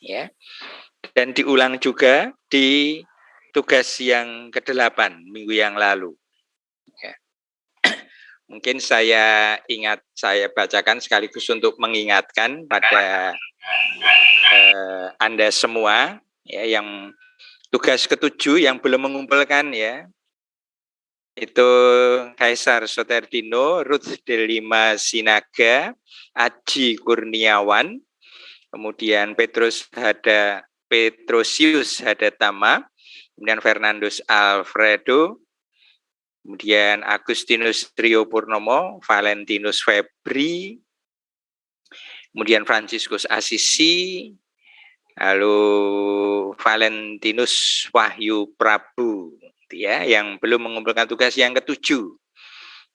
ya. Dan diulang juga di tugas yang ke-8 minggu yang lalu. Ya. Mungkin saya bacakan sekaligus untuk mengingatkan pada Anda semua ya, yang tugas ke-7 yang belum mengumpulkan ya, itu Kaisar Soterdino, Ruth Delima Sinaga, Aji Kurniawan, kemudian Petrosius Hadatama, kemudian Fernandus Alfredo, kemudian Agustinus Trio Purnomo, Valentinus Febri, kemudian Franciscus Assisi, lalu Valentinus Wahyu Prabu, ya, yang belum mengumpulkan tugas yang ke-7.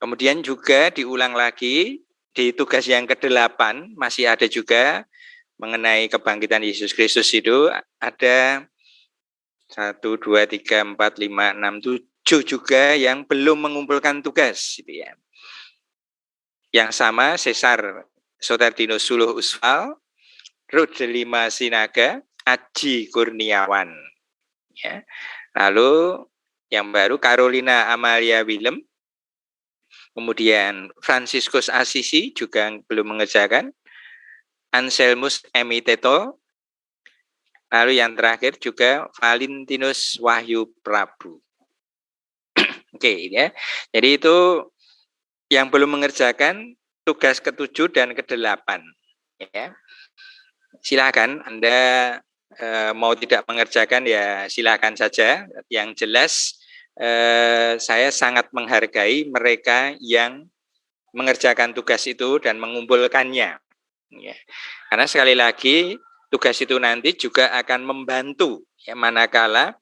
Kemudian juga diulang lagi di tugas yang ke-8, masih ada juga mengenai kebangkitan Yesus Kristus. Itu ada 1, 2, 3, 4, 5, 6, 7 juga yang belum mengumpulkan tugas, gitu ya. Yang sama Caesar Soterdino Suluh Uswal, Ruth Delima Sinaga, Aji Kurniawan. Ya. Lalu yang baru Carolina Amalia Willem, kemudian Franciscus Assisi juga belum mengerjakan, Anselmus Emiteto, lalu yang terakhir juga Valentinus Wahyu Prabu. Oke, ya. Jadi itu yang belum mengerjakan tugas ke-7 dan ke-8. Ya. Silakan Anda mau tidak mengerjakan ya silakan saja. Yang jelas saya sangat menghargai mereka yang mengerjakan tugas itu dan mengumpulkannya. Ya. Karena sekali lagi tugas itu nanti juga akan membantu ya, manakala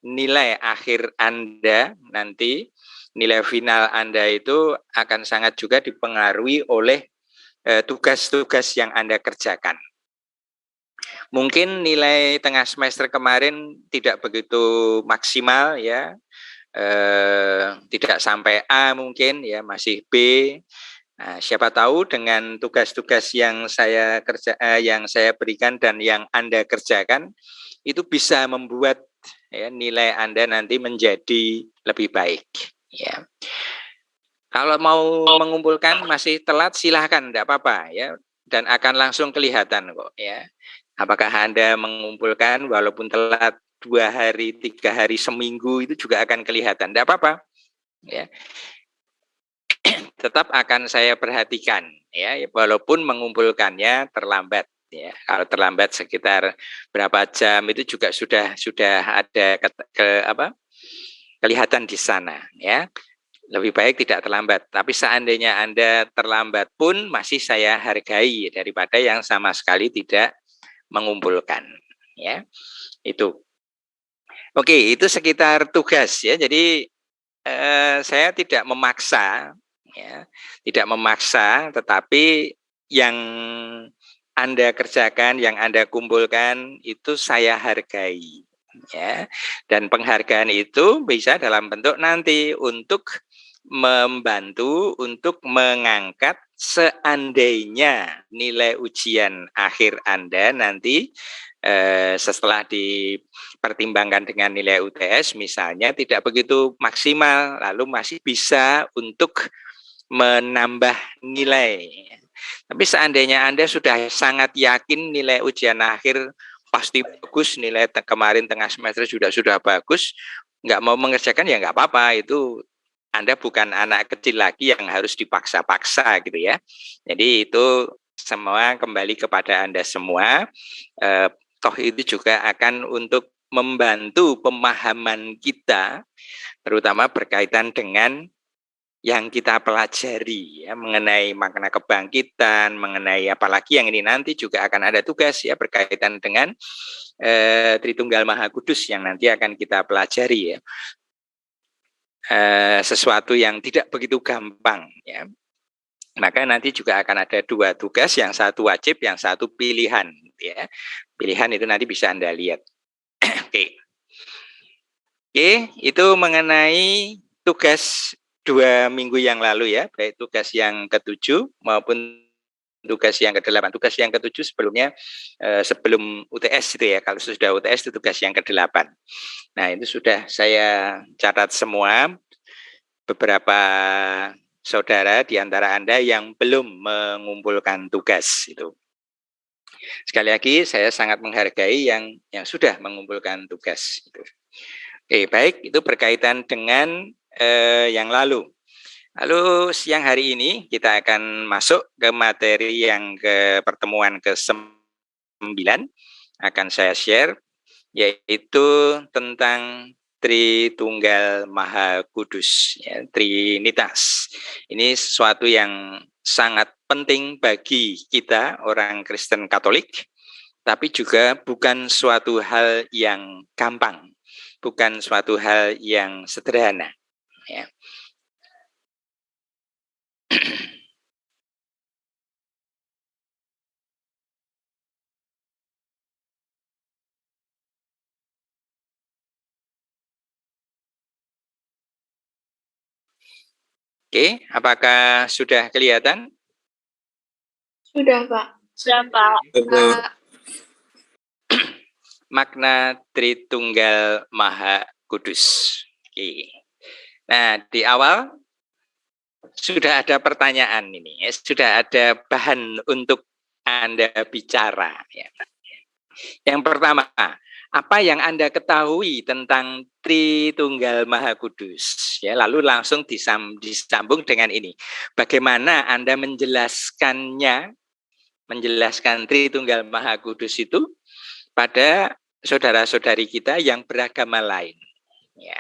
nilai akhir Anda nanti, nilai final Anda itu akan sangat juga dipengaruhi oleh tugas-tugas yang Anda kerjakan. Mungkin nilai tengah semester kemarin tidak begitu maksimal ya, tidak sampai A mungkin ya, masih B. Nah, siapa tahu dengan tugas-tugas yang saya berikan dan yang Anda kerjakan itu bisa membuat ya, nilai Anda nanti menjadi lebih baik. Ya. Kalau mau mengumpulkan masih telat silahkan, tidak apa-apa ya, dan akan langsung kelihatan kok ya. Apakah Anda mengumpulkan walaupun telat 2 hari, 3 hari, seminggu itu juga akan kelihatan, tidak apa-apa ya. Tetap akan saya perhatikan ya, walaupun mengumpulkannya terlambat ya. Kalau terlambat sekitar berapa jam itu juga sudah ada kelihatan di sana ya. Lebih baik tidak terlambat. Tapi seandainya Anda terlambat pun masih saya hargai daripada yang sama sekali tidak mengumpulkan ya. Itu. Oke, itu sekitar tugas ya. Jadi saya tidak memaksa ya, tidak memaksa, tetapi yang Anda kerjakan, yang Anda kumpulkan itu saya hargai ya. Dan penghargaan itu bisa dalam bentuk nanti untuk membantu untuk mengangkat seandainya nilai ujian akhir Anda nanti setelah dipertimbangkan dengan nilai UTS misalnya tidak begitu maksimal, lalu masih bisa untuk menambah nilai. Tapi seandainya Anda sudah sangat yakin nilai ujian akhir pasti bagus, nilai kemarin tengah semester sudah bagus, nggak mau mengerjakan ya nggak apa-apa, itu Anda bukan anak kecil lagi yang harus dipaksa-paksa gitu ya. Jadi itu semua kembali kepada Anda semua. Toh itu juga akan untuk membantu pemahaman kita, terutama berkaitan dengan yang kita pelajari ya, mengenai makna kebangkitan, mengenai apalagi yang ini nanti juga akan ada tugas ya berkaitan dengan Tritunggal Maha Kudus yang nanti akan kita pelajari ya. Sesuatu yang tidak begitu gampang ya. Maka nanti juga akan ada 2 tugas, yang satu wajib, yang satu pilihan ya. Pilihan itu nanti bisa Anda lihat. Oke. Oke, itu mengenai tugas 2 minggu yang lalu ya, baik tugas yang ke-7 maupun tugas yang ke-8. Tugas yang ke-7 sebelumnya sebelum UTS itu ya. Kalau sudah UTS itu tugas yang ke-8. Nah, itu sudah saya catat semua. Beberapa saudara di antara Anda yang belum mengumpulkan tugas itu. Sekali lagi saya sangat menghargai yang sudah mengumpulkan tugas itu. Oke, baik, itu berkaitan dengan yang lalu. Lalu siang hari ini kita akan masuk ke materi yang ke pertemuan ke-9 akan saya share, yaitu tentang Tritunggal Maha Kudus, ya, Trinitas. Ini sesuatu yang sangat penting bagi kita orang Kristen Katolik, tapi juga bukan suatu hal yang gampang, bukan suatu hal yang sederhana. Ya. Oke, apakah sudah kelihatan? Sudah, Pak. Sudah, Pak. Makna Tritunggal Maha Kudus. Oke. Nah, di awal sudah ada pertanyaan ini, sudah ada bahan untuk Anda bicara. Ya. Yang pertama, apa yang Anda ketahui tentang Tritunggal Maha Kudus? Ya, lalu langsung disambung dengan ini. Bagaimana Anda menjelaskan Tritunggal Maha Kudus itu pada saudara-saudari kita yang beragama lain. Ya.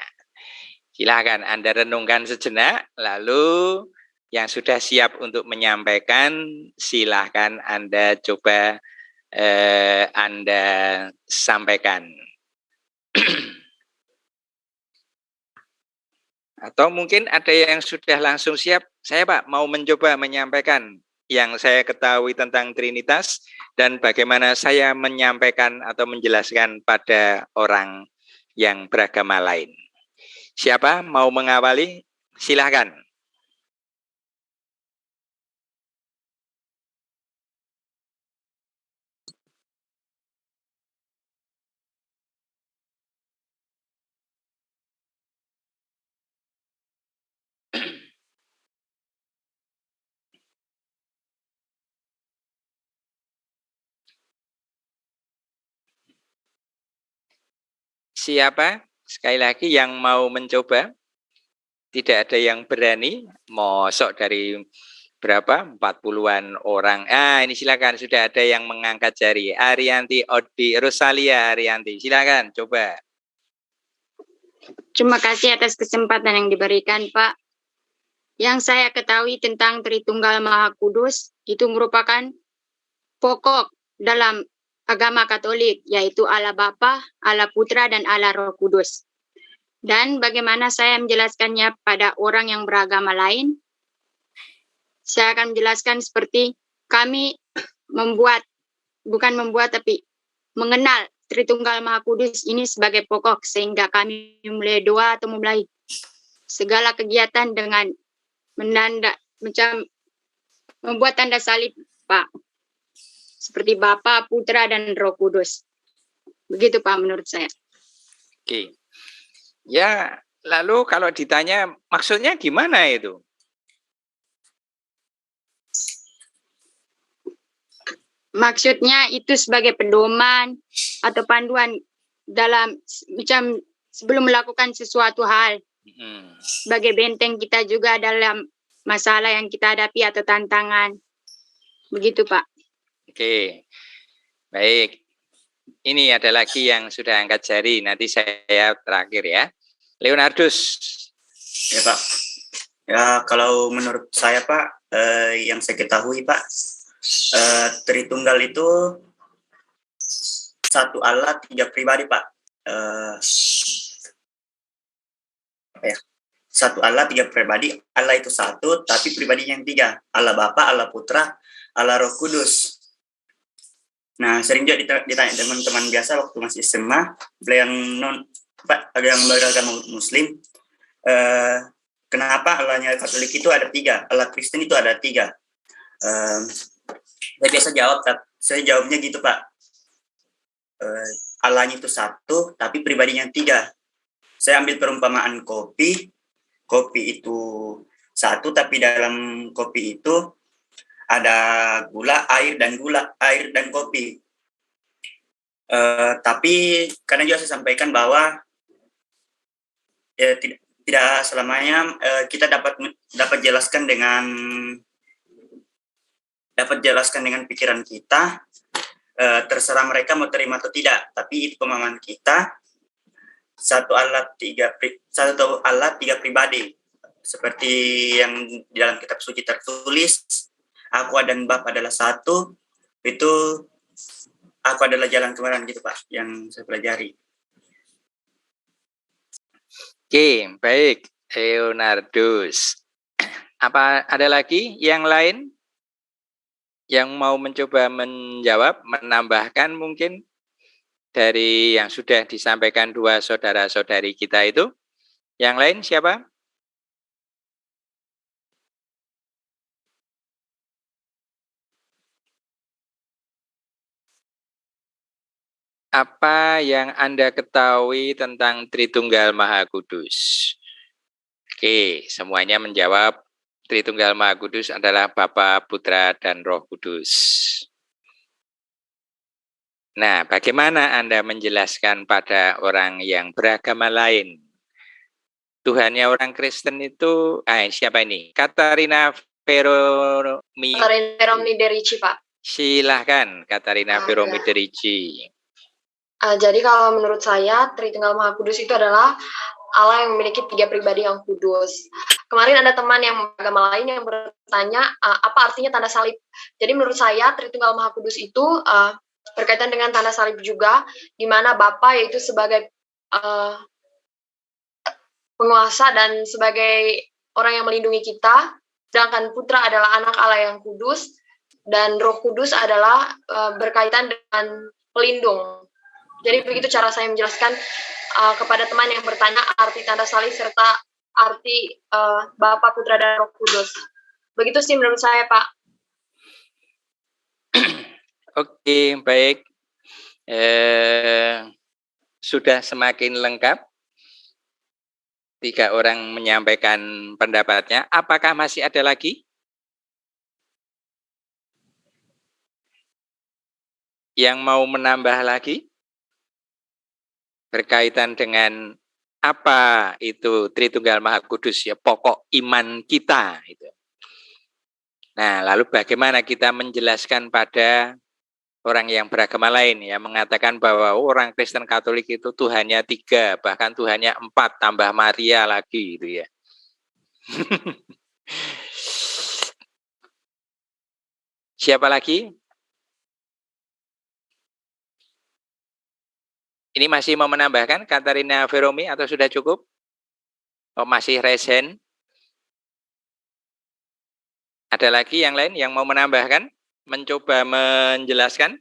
Silakan Anda renungkan sejenak, lalu yang sudah siap untuk menyampaikan, silakan Anda coba Anda sampaikan. Atau mungkin ada yang sudah langsung siap, saya Pak mau mencoba menyampaikan yang saya ketahui tentang Trinitas dan bagaimana saya menyampaikan atau menjelaskan pada orang yang beragama lain. Siapa mau mengawali? Silakan. Siapa? Sekali lagi yang mau mencoba. Tidak ada yang berani. Mosok dari berapa? 40-an orang. Ini silakan, sudah ada yang mengangkat jari. Arianti Odi Rosalia Arianti. Silakan coba. Terima kasih atas kesempatan yang diberikan, Pak. Yang saya ketahui tentang Tritunggal Maha Kudus itu merupakan pokok dalam agama Katolik, yaitu Allah Bapa, Allah Putra, dan Allah Roh Kudus. Dan bagaimana saya menjelaskannya pada orang yang beragama lain? Saya akan menjelaskan seperti kami tapi mengenal Tritunggal Maha Kudus ini sebagai pokok, sehingga kami mulai doa atau memulai segala kegiatan dengan membuat tanda salib, Pak. Seperti Bapa, Putra, dan Roh Kudus. Begitu, Pak, menurut saya. Oke. Ya, lalu kalau ditanya maksudnya gimana itu? Maksudnya itu sebagai pedoman atau panduan dalam macam sebelum melakukan sesuatu hal. Sebagai benteng kita juga dalam masalah yang kita hadapi atau tantangan. Begitu, Pak. Oke, baik. Ini ada lagi yang sudah angkat jari. Nanti saya terakhir ya. Leonardus. Ya, Pak. Ya, kalau menurut saya, Pak, yang saya ketahui, Pak, Tritunggal itu satu Allah, tiga pribadi, Pak. Satu Allah, tiga pribadi. Allah itu satu, tapi pribadinya yang tiga. Allah Bapa, Allah Putra, Allah Roh Kudus. Nah, sering juga ditanya teman-teman biasa waktu masih SMA, yang beragama Muslim, kenapa Allahnya Katolik itu ada tiga, Allah Kristen itu ada tiga. Saya biasa jawab, saya jawabnya gitu Pak. Allahnya itu satu, tapi pribadinya tiga. Saya ambil perumpamaan kopi. Kopi itu satu, tapi dalam kopi itu ada gula, air dan kopi. Tapi kadang juga saya sampaikan bahwa tidak selamanya kita dapat jelaskan dengan pikiran kita. Terserah mereka mau terima atau tidak, tapi itu pemahaman kita. Satu Allah tiga pribadi, seperti yang di dalam kitab suci tertulis, aku dan Bapa adalah satu. Itu aku adalah jalan kebenaran gitu Pak, yang saya pelajari. Oke, baik, Leonardus. Apa ada lagi yang lain yang mau mencoba menjawab, menambahkan mungkin dari yang sudah disampaikan dua saudara-saudari kita itu? Yang lain siapa? Apa yang Anda ketahui tentang Tritunggal Maha Kudus? Oke, semuanya menjawab Tritunggal Maha Kudus adalah Bapa, Putra, dan Roh Kudus. Nah, bagaimana Anda menjelaskan pada orang yang beragama lain? Tuhannya orang Kristen itu, siapa ini? Katarina Veromi Derici, Pak. Silahkan, Katarina Veromi Derici. Jadi kalau menurut saya, Tritunggal Maha Kudus itu adalah Allah yang memiliki tiga pribadi yang kudus. Kemarin ada teman yang beragama lain yang bertanya, apa artinya tanda salib? Jadi menurut saya, Tritunggal Maha Kudus itu berkaitan dengan tanda salib juga, di mana Bapa yaitu sebagai penguasa dan sebagai orang yang melindungi kita, sedangkan Putra adalah anak Allah yang kudus, dan Roh Kudus adalah berkaitan dengan pelindung. Jadi begitu cara saya menjelaskan kepada teman yang bertanya arti tanda salib serta arti Bapa, Putra, dan Roh Kudus. Begitu sih menurut saya, Pak. Oke, baik. Sudah semakin lengkap. 3 orang menyampaikan pendapatnya. Apakah masih ada lagi yang mau menambah lagi berkaitan dengan apa itu Tritunggal Maha Kudus, ya pokok iman kita itu. Nah, lalu bagaimana kita menjelaskan pada orang yang beragama lain, ya mengatakan bahwa orang Kristen Katolik itu Tuhannya 3, bahkan Tuhannya 4 tambah Maria lagi gitu ya. Siapa lagi? Ini masih mau menambahkan Katarina Veromi atau sudah cukup? Oh, masih resen? Ada lagi yang lain yang mau menambahkan? Mencoba menjelaskan?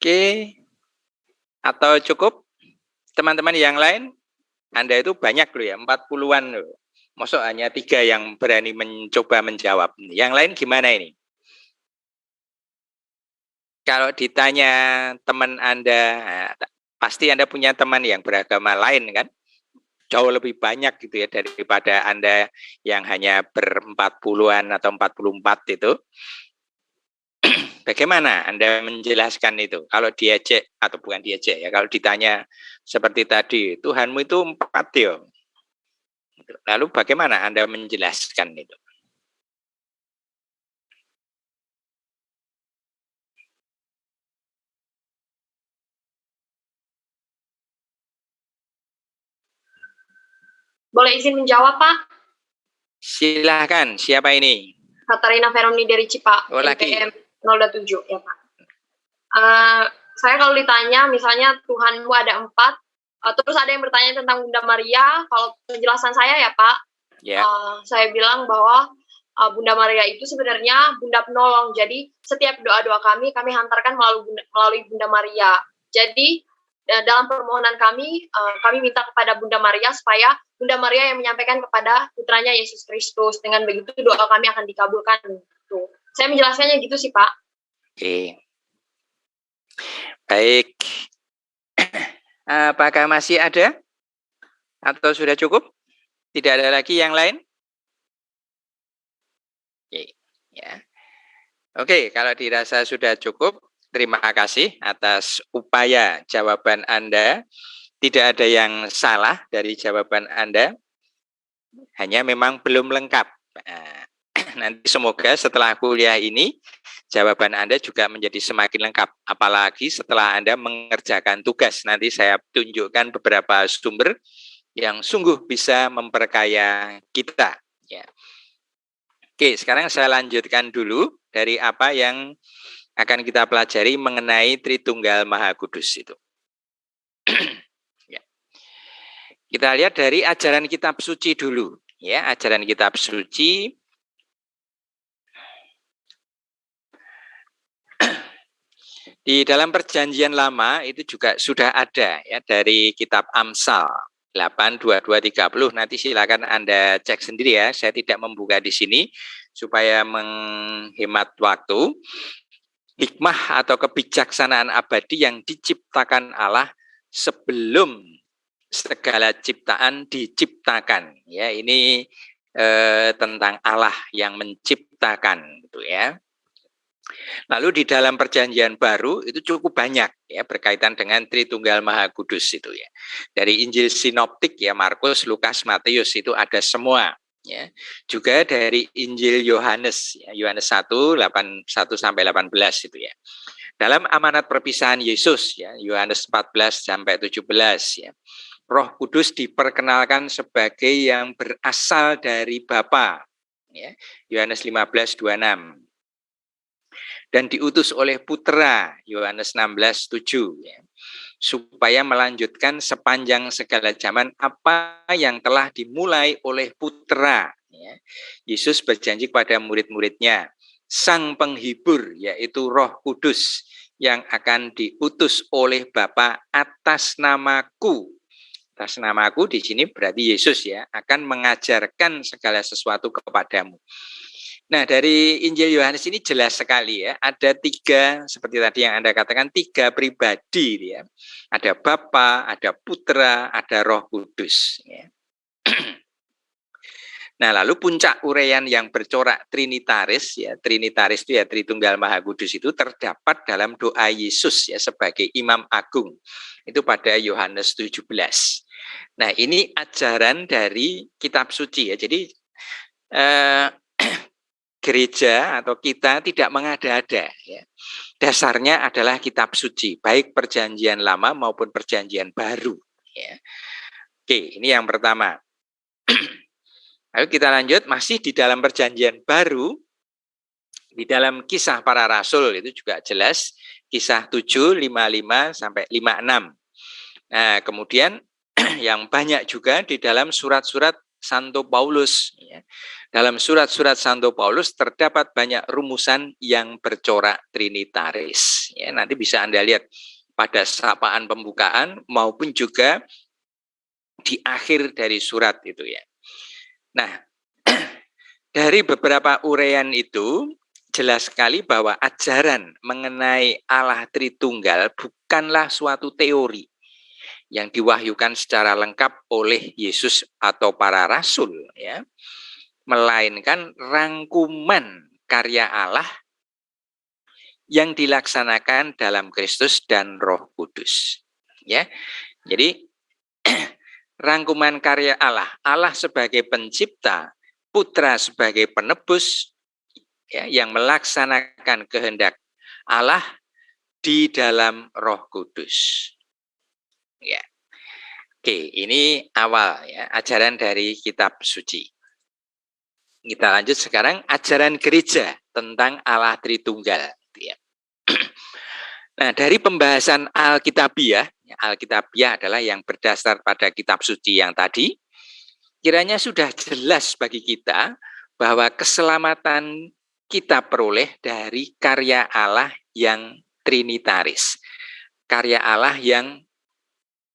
Oke. Atau cukup? Teman-teman yang lain? Anda itu banyak loh ya, 40-an loh. Masuk hanya 3 yang berani mencoba menjawab. Yang lain gimana ini? Kalau ditanya teman Anda, pasti Anda punya teman yang beragama lain kan? Jauh lebih banyak gitu ya daripada Anda yang hanya ber-40-an atau 44 itu. Bagaimana Anda menjelaskan itu? Kalau diajak, atau bukan diajak ya, kalau ditanya seperti tadi, Tuhanmu itu 4 ya. Lalu bagaimana Anda menjelaskan itu? Boleh izin menjawab, Pak? Silahkan, siapa ini? Katarina Veromi Derici, Pak. Oh, lagi. NPM 027, ya, Pak. Saya kalau ditanya, misalnya Tuhanmu ada 4, terus ada yang bertanya tentang Bunda Maria, kalau penjelasan saya ya, Pak, Ya. saya bilang bahwa Bunda Maria itu sebenarnya Bunda Penolong. Jadi setiap doa-doa kami hantarkan melalui Bunda Maria. Jadi dalam permohonan kami minta kepada Bunda Maria supaya Bunda Maria yang menyampaikan kepada putranya Yesus Kristus. Dengan begitu doa kami akan dikabulkan. Tuh. Saya menjelaskannya gitu sih, Pak. Oke. Baik. Apakah masih ada? Atau sudah cukup? Tidak ada lagi yang lain? Oke, ya. Oke, kalau dirasa sudah cukup, terima kasih atas upaya jawaban Anda. Tidak ada yang salah dari jawaban Anda, hanya memang belum lengkap. Nanti semoga setelah kuliah ini, jawaban Anda juga menjadi semakin lengkap. Apalagi setelah Anda mengerjakan tugas. Nanti saya tunjukkan beberapa sumber yang sungguh bisa memperkaya kita. Ya. Oke, sekarang saya lanjutkan dulu dari apa yang akan kita pelajari mengenai Tritunggal Maha Kudus itu. Ya. Kita lihat dari ajaran kitab suci dulu. Ya, ajaran kitab suci. Di dalam Perjanjian Lama itu juga sudah ada ya dari kitab Amsal 8:22-30. Nanti silakan Anda cek sendiri ya. Saya tidak membuka di sini supaya menghemat waktu. Hikmah atau kebijaksanaan abadi yang diciptakan Allah sebelum segala ciptaan diciptakan. Ya, ini tentang Allah yang menciptakan gitu ya. Lalu di dalam Perjanjian Baru itu cukup banyak ya berkaitan dengan Tritunggal Maha Kudus itu ya. Dari Injil Sinoptik ya Markus, Lukas, Matius itu ada semua ya. Juga dari Injil Yohanes ya, Yohanes 1:1-18 itu ya. Dalam amanat perpisahan Yesus ya, Yohanes 14-17 ya. Roh Kudus diperkenalkan sebagai yang berasal dari Bapa ya. Yohanes 15:26. Dan diutus oleh Putra, Yohanes 16:7 ya, supaya melanjutkan sepanjang segala zaman apa yang telah dimulai oleh Putra. Ya. Yesus berjanji kepada murid-muridnya, Sang Penghibur, yaitu Roh Kudus, yang akan diutus oleh Bapa atas namaku. Atas namaku di sini berarti Yesus ya, akan mengajarkan segala sesuatu kepadamu. Nah, dari Injil Yohanes ini jelas sekali ya, ada 3, seperti tadi yang Anda katakan, 3 pribadi ya. Ada Bapa, ada Putra, ada Roh Kudus ya. Nah, lalu puncak uraian yang bercorak trinitaris ya, trinitaris itu ya Tritunggal Maha Kudus itu terdapat dalam doa Yesus ya sebagai Imam Agung. Itu pada Yohanes 17. Nah, ini ajaran dari kitab suci ya. Jadi gereja atau kita tidak mengada-ada ya. Dasarnya adalah kitab suci, baik Perjanjian Lama maupun Perjanjian Baru ya. Oke, ini yang pertama. Lalu kita lanjut masih di dalam Perjanjian Baru, di dalam Kisah Para Rasul itu juga jelas, Kisah 7:55-56. Nah, kemudian yang banyak juga di dalam surat-surat Santo Paulus ya. Dalam surat-surat Santo Paulus terdapat banyak rumusan yang bercorak trinitaris. Ya, nanti bisa Anda lihat pada sapaan pembukaan maupun juga di akhir dari surat itu ya. Nah, dari beberapa uraian itu jelas sekali bahwa ajaran mengenai Allah Tritunggal bukanlah suatu teori yang diwahyukan secara lengkap oleh Yesus atau para rasul ya. Melainkan rangkuman karya Allah yang dilaksanakan dalam Kristus dan Roh Kudus. Ya. Jadi rangkuman karya Allah, Allah sebagai pencipta, Putra sebagai penebus ya, yang melaksanakan kehendak Allah di dalam Roh Kudus. Ya. Oke, ini awal ya, ajaran dari kitab suci. Kita lanjut sekarang ajaran gereja tentang Allah Tritunggal. Nah, dari pembahasan Alkitabiah, Alkitabiah adalah yang berdasar pada kitab suci yang tadi, kiranya sudah jelas bagi kita bahwa keselamatan kita peroleh dari karya Allah yang trinitaris. Karya Allah yang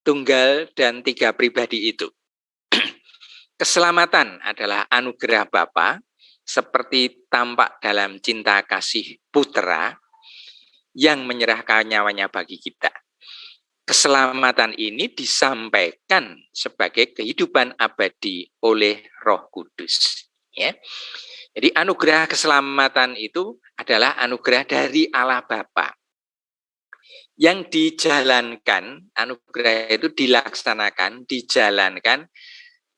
tunggal dan tiga pribadi itu. Keselamatan adalah anugerah Bapa, seperti tampak dalam cinta kasih Putra yang menyerahkan nyawanya bagi kita. Keselamatan ini disampaikan sebagai kehidupan abadi oleh Roh Kudus. Ya. Jadi anugerah keselamatan itu adalah anugerah dari Allah Bapa. Yang dijalankan, anugerah itu dilaksanakan, dijalankan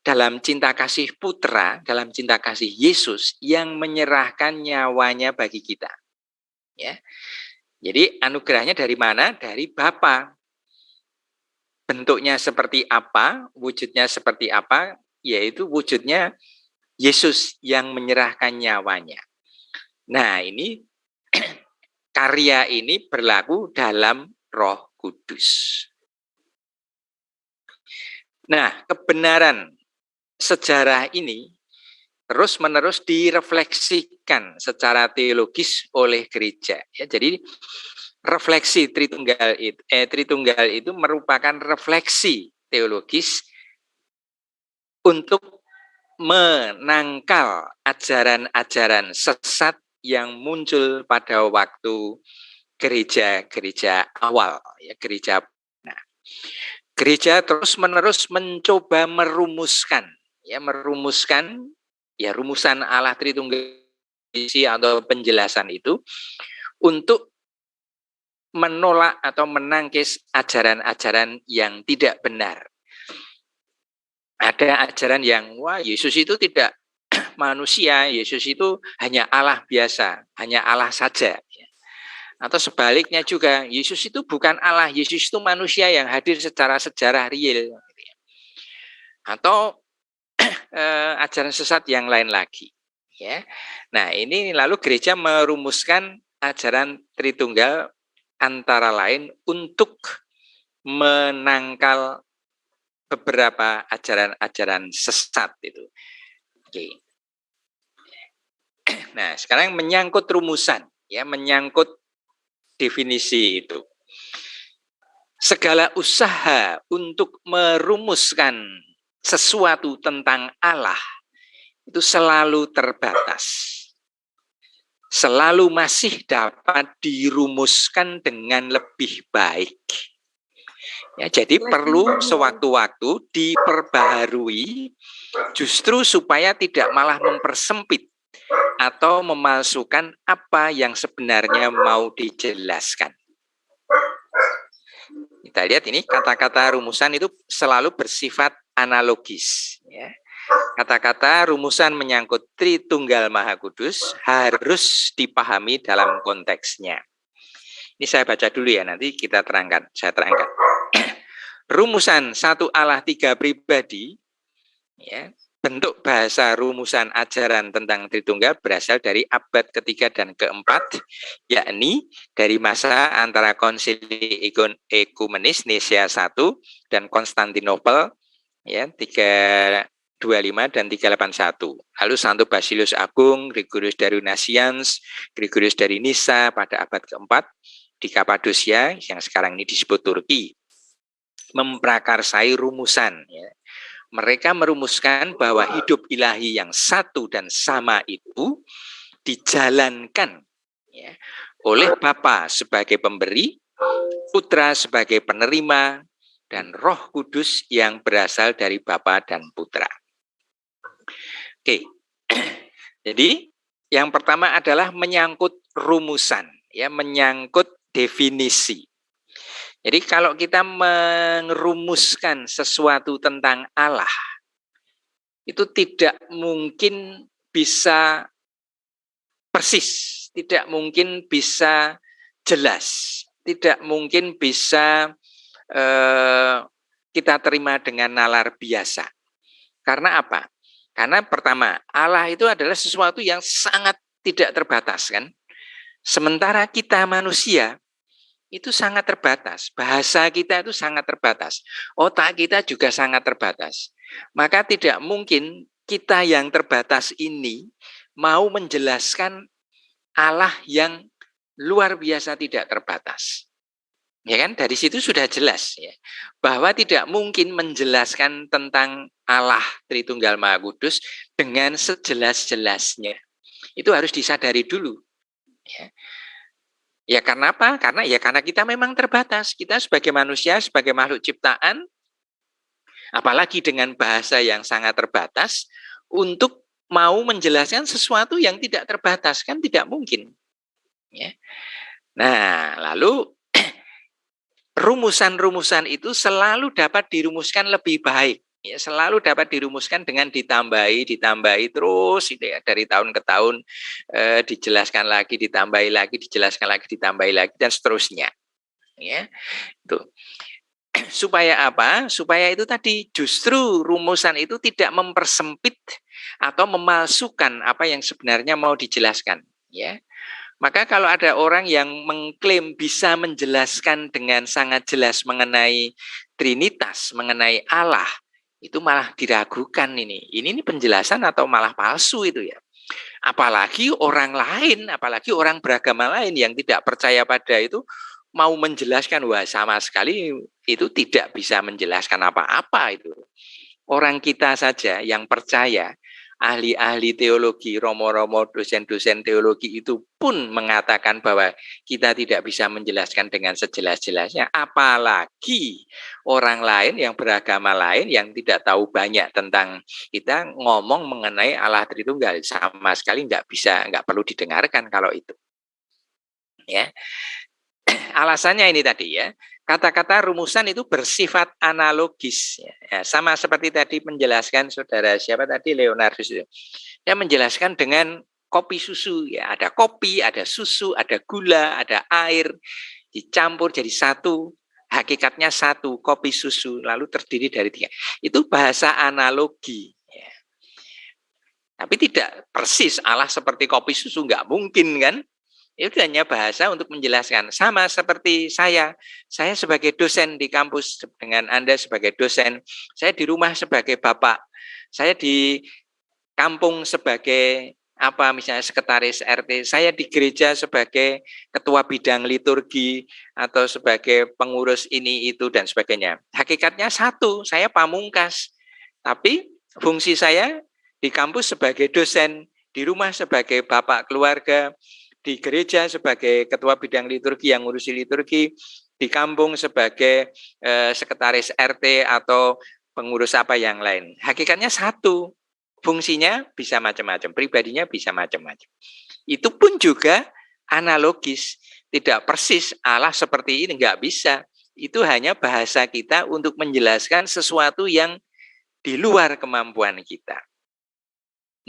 dalam cinta kasih Putra, dalam cinta kasih Yesus yang menyerahkan nyawanya bagi kita. Ya. Jadi anugerahnya dari mana? Dari Bapa. Bentuknya seperti apa? Wujudnya seperti apa? Yaitu wujudnya Yesus yang menyerahkan nyawanya. Nah, ini karya ini berlaku dalam Roh Kudus. Nah, kebenaran sejarah ini terus-menerus direfleksikan secara teologis oleh gereja. Ya, jadi refleksi Tritunggal itu merupakan refleksi teologis untuk menangkal ajaran-ajaran sesat yang muncul pada waktu gereja-gereja awal, ya, gereja. Nah, gereja terus-menerus mencoba merumuskan rumusan Allah Tritunggal atau penjelasan itu untuk menolak atau menangkis ajaran-ajaran yang tidak benar. Ada ajaran yang, wah, Yesus itu tidak manusia, Yesus itu hanya Allah biasa, hanya Allah saja. Atau sebaliknya juga, Yesus itu bukan Allah, Yesus itu manusia yang hadir secara sejarah real. Atau ajaran sesat yang lain lagi. Ya. Nah, ini lalu gereja merumuskan ajaran Tritunggal antara lain untuk menangkal beberapa ajaran-ajaran sesat itu. Oke. Nah, sekarang menyangkut rumusan, ya, menyangkut definisi itu. Segala usaha untuk merumuskan sesuatu tentang Allah itu selalu terbatas. Selalu masih dapat dirumuskan dengan lebih baik. Ya, jadi perlu sewaktu-waktu diperbaharui justru supaya tidak malah mempersempit atau memalsukan apa yang sebenarnya mau dijelaskan. Kita lihat ini kata-kata rumusan itu selalu bersifat analogis. Ya. Kata-kata rumusan menyangkut Tritunggal Maha Kudus harus dipahami dalam konteksnya. Ini saya baca dulu ya, nanti kita terangkan. Saya terangkan. Rumusan satu Allah tiga pribadi, ya, bentuk bahasa rumusan ajaran tentang Tritunggal berasal dari abad ketiga dan keempat, yakni dari masa antara Konsili Ekumenis Nicea I dan Konstantinopel, ya, 325 dan 381. Lalu Santo Basilius Agung, Gregorius dari Nazianz, Gregorius dari Nisa pada abad keempat di Kapadosia yang sekarang ini disebut Turki, memprakarsai rumusan. Ya. Mereka merumuskan bahwa hidup ilahi yang satu dan sama itu dijalankan, ya, oleh Bapa sebagai pemberi, Putra sebagai penerima, dan Roh Kudus yang berasal dari Bapa dan Putra. Oke, jadi yang pertama adalah menyangkut rumusan, ya, menyangkut definisi. Jadi kalau kita merumuskan sesuatu tentang Allah, itu tidak mungkin bisa persis, tidak mungkin bisa jelas, tidak mungkin bisa kita terima dengan nalar biasa. Karena apa? Karena pertama, Allah itu adalah sesuatu yang sangat tidak terbatas, kan? Sementara kita manusia itu sangat terbatas. Bahasa kita itu sangat terbatas. Otak kita juga sangat terbatas. Maka tidak mungkin kita yang terbatas ini mau menjelaskan Allah yang luar biasa tidak terbatas. Ya kan, dari situ sudah jelas ya, bahwa tidak mungkin menjelaskan tentang Allah Tritunggal Maha Kudus dengan sejelas-jelasnya. Itu harus disadari dulu. Ya karena apa? Karena kita memang terbatas. Kita sebagai manusia, sebagai makhluk ciptaan, apalagi dengan bahasa yang sangat terbatas, untuk mau menjelaskan sesuatu yang tidak terbatas, kan tidak mungkin. Ya. Nah, lalu rumusan-rumusan itu selalu dapat dirumuskan lebih baik. Ya, selalu dapat dirumuskan dengan ditambahi terus gitu ya, dari tahun ke tahun, dijelaskan lagi, ditambahi lagi, dijelaskan lagi, ditambahi lagi, dan seterusnya. Ya, itu. Supaya apa? Supaya itu tadi, justru rumusan itu tidak mempersempit atau memalsukan apa yang sebenarnya mau dijelaskan. Ya. Maka kalau ada orang yang mengklaim bisa menjelaskan dengan sangat jelas mengenai Trinitas, mengenai Allah, itu malah diragukan ini. Ini penjelasan atau malah palsu itu ya. Apalagi orang lain, apalagi orang beragama lain yang tidak percaya pada itu, mau menjelaskan, wah sama sekali itu tidak bisa menjelaskan apa-apa itu. Orang kita saja yang percaya, ahli-ahli teologi, romo-romo, dosen-dosen teologi itu pun mengatakan bahwa kita tidak bisa menjelaskan dengan sejelas-jelasnya. Apalagi orang lain yang beragama lain yang tidak tahu banyak tentang kita ngomong mengenai Allah Tritunggal, sama sekali nggak perlu didengarkan kalau itu. Ya. Alasannya ini tadi ya, kata-kata rumusan itu bersifat analogis. Ya, sama seperti tadi menjelaskan saudara siapa tadi, Leonardus. Dia menjelaskan dengan kopi susu. Ya, ada kopi, ada susu, ada gula, ada air, dicampur jadi satu. Hakikatnya satu, kopi susu, lalu terdiri dari 3. Itu bahasa analogi. Ya. Tapi tidak persis Allah seperti kopi susu, nggak mungkin kan? Itu hanya bahasa untuk menjelaskan. Sama seperti saya sebagai dosen di kampus dengan Anda sebagai dosen, saya di rumah sebagai bapak, saya di kampung sebagai apa misalnya sekretaris RT, saya di gereja sebagai ketua bidang liturgi atau sebagai pengurus ini itu dan sebagainya. Hakikatnya satu, saya pamungkas. Tapi fungsi saya di kampus sebagai dosen, di rumah sebagai bapak keluarga, di gereja sebagai ketua bidang liturgi yang ngurusi liturgi, di kampung sebagai sekretaris RT atau pengurus apa yang lain. Hakikatnya satu, fungsinya bisa macam-macam, pribadinya bisa macam-macam. Itu pun juga analogis, tidak persis Allah seperti ini, nggak bisa. Itu hanya bahasa kita untuk menjelaskan sesuatu yang di luar kemampuan kita.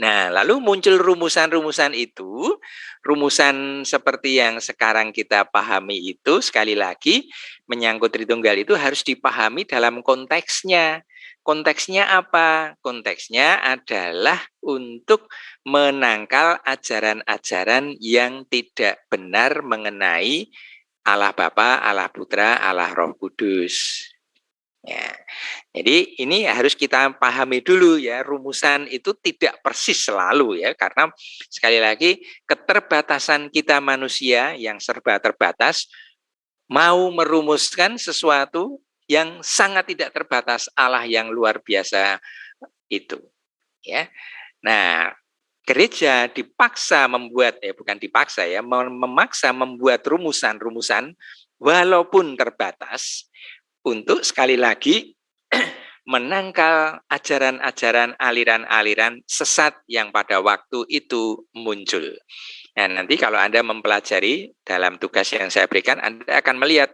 Nah, lalu muncul rumusan-rumusan itu, rumusan seperti yang sekarang kita pahami itu, sekali lagi, menyangkut Tritunggal itu harus dipahami dalam konteksnya. Konteksnya apa? Konteksnya adalah untuk menangkal ajaran-ajaran yang tidak benar mengenai Allah Bapa, Allah Putra, Allah Roh Kudus. Ya. Jadi ini harus kita pahami dulu ya, rumusan itu tidak persis selalu ya, karena sekali lagi keterbatasan kita manusia yang serba terbatas mau merumuskan sesuatu yang sangat tidak terbatas Allah yang luar biasa itu ya. Nah, gereja dipaksa membuat bukan dipaksa ya, memaksa membuat rumusan-rumusan walaupun terbatas untuk sekali lagi menangkal ajaran-ajaran, aliran-aliran sesat yang pada waktu itu muncul. Nah, nanti kalau Anda mempelajari dalam tugas yang saya berikan, Anda akan melihat,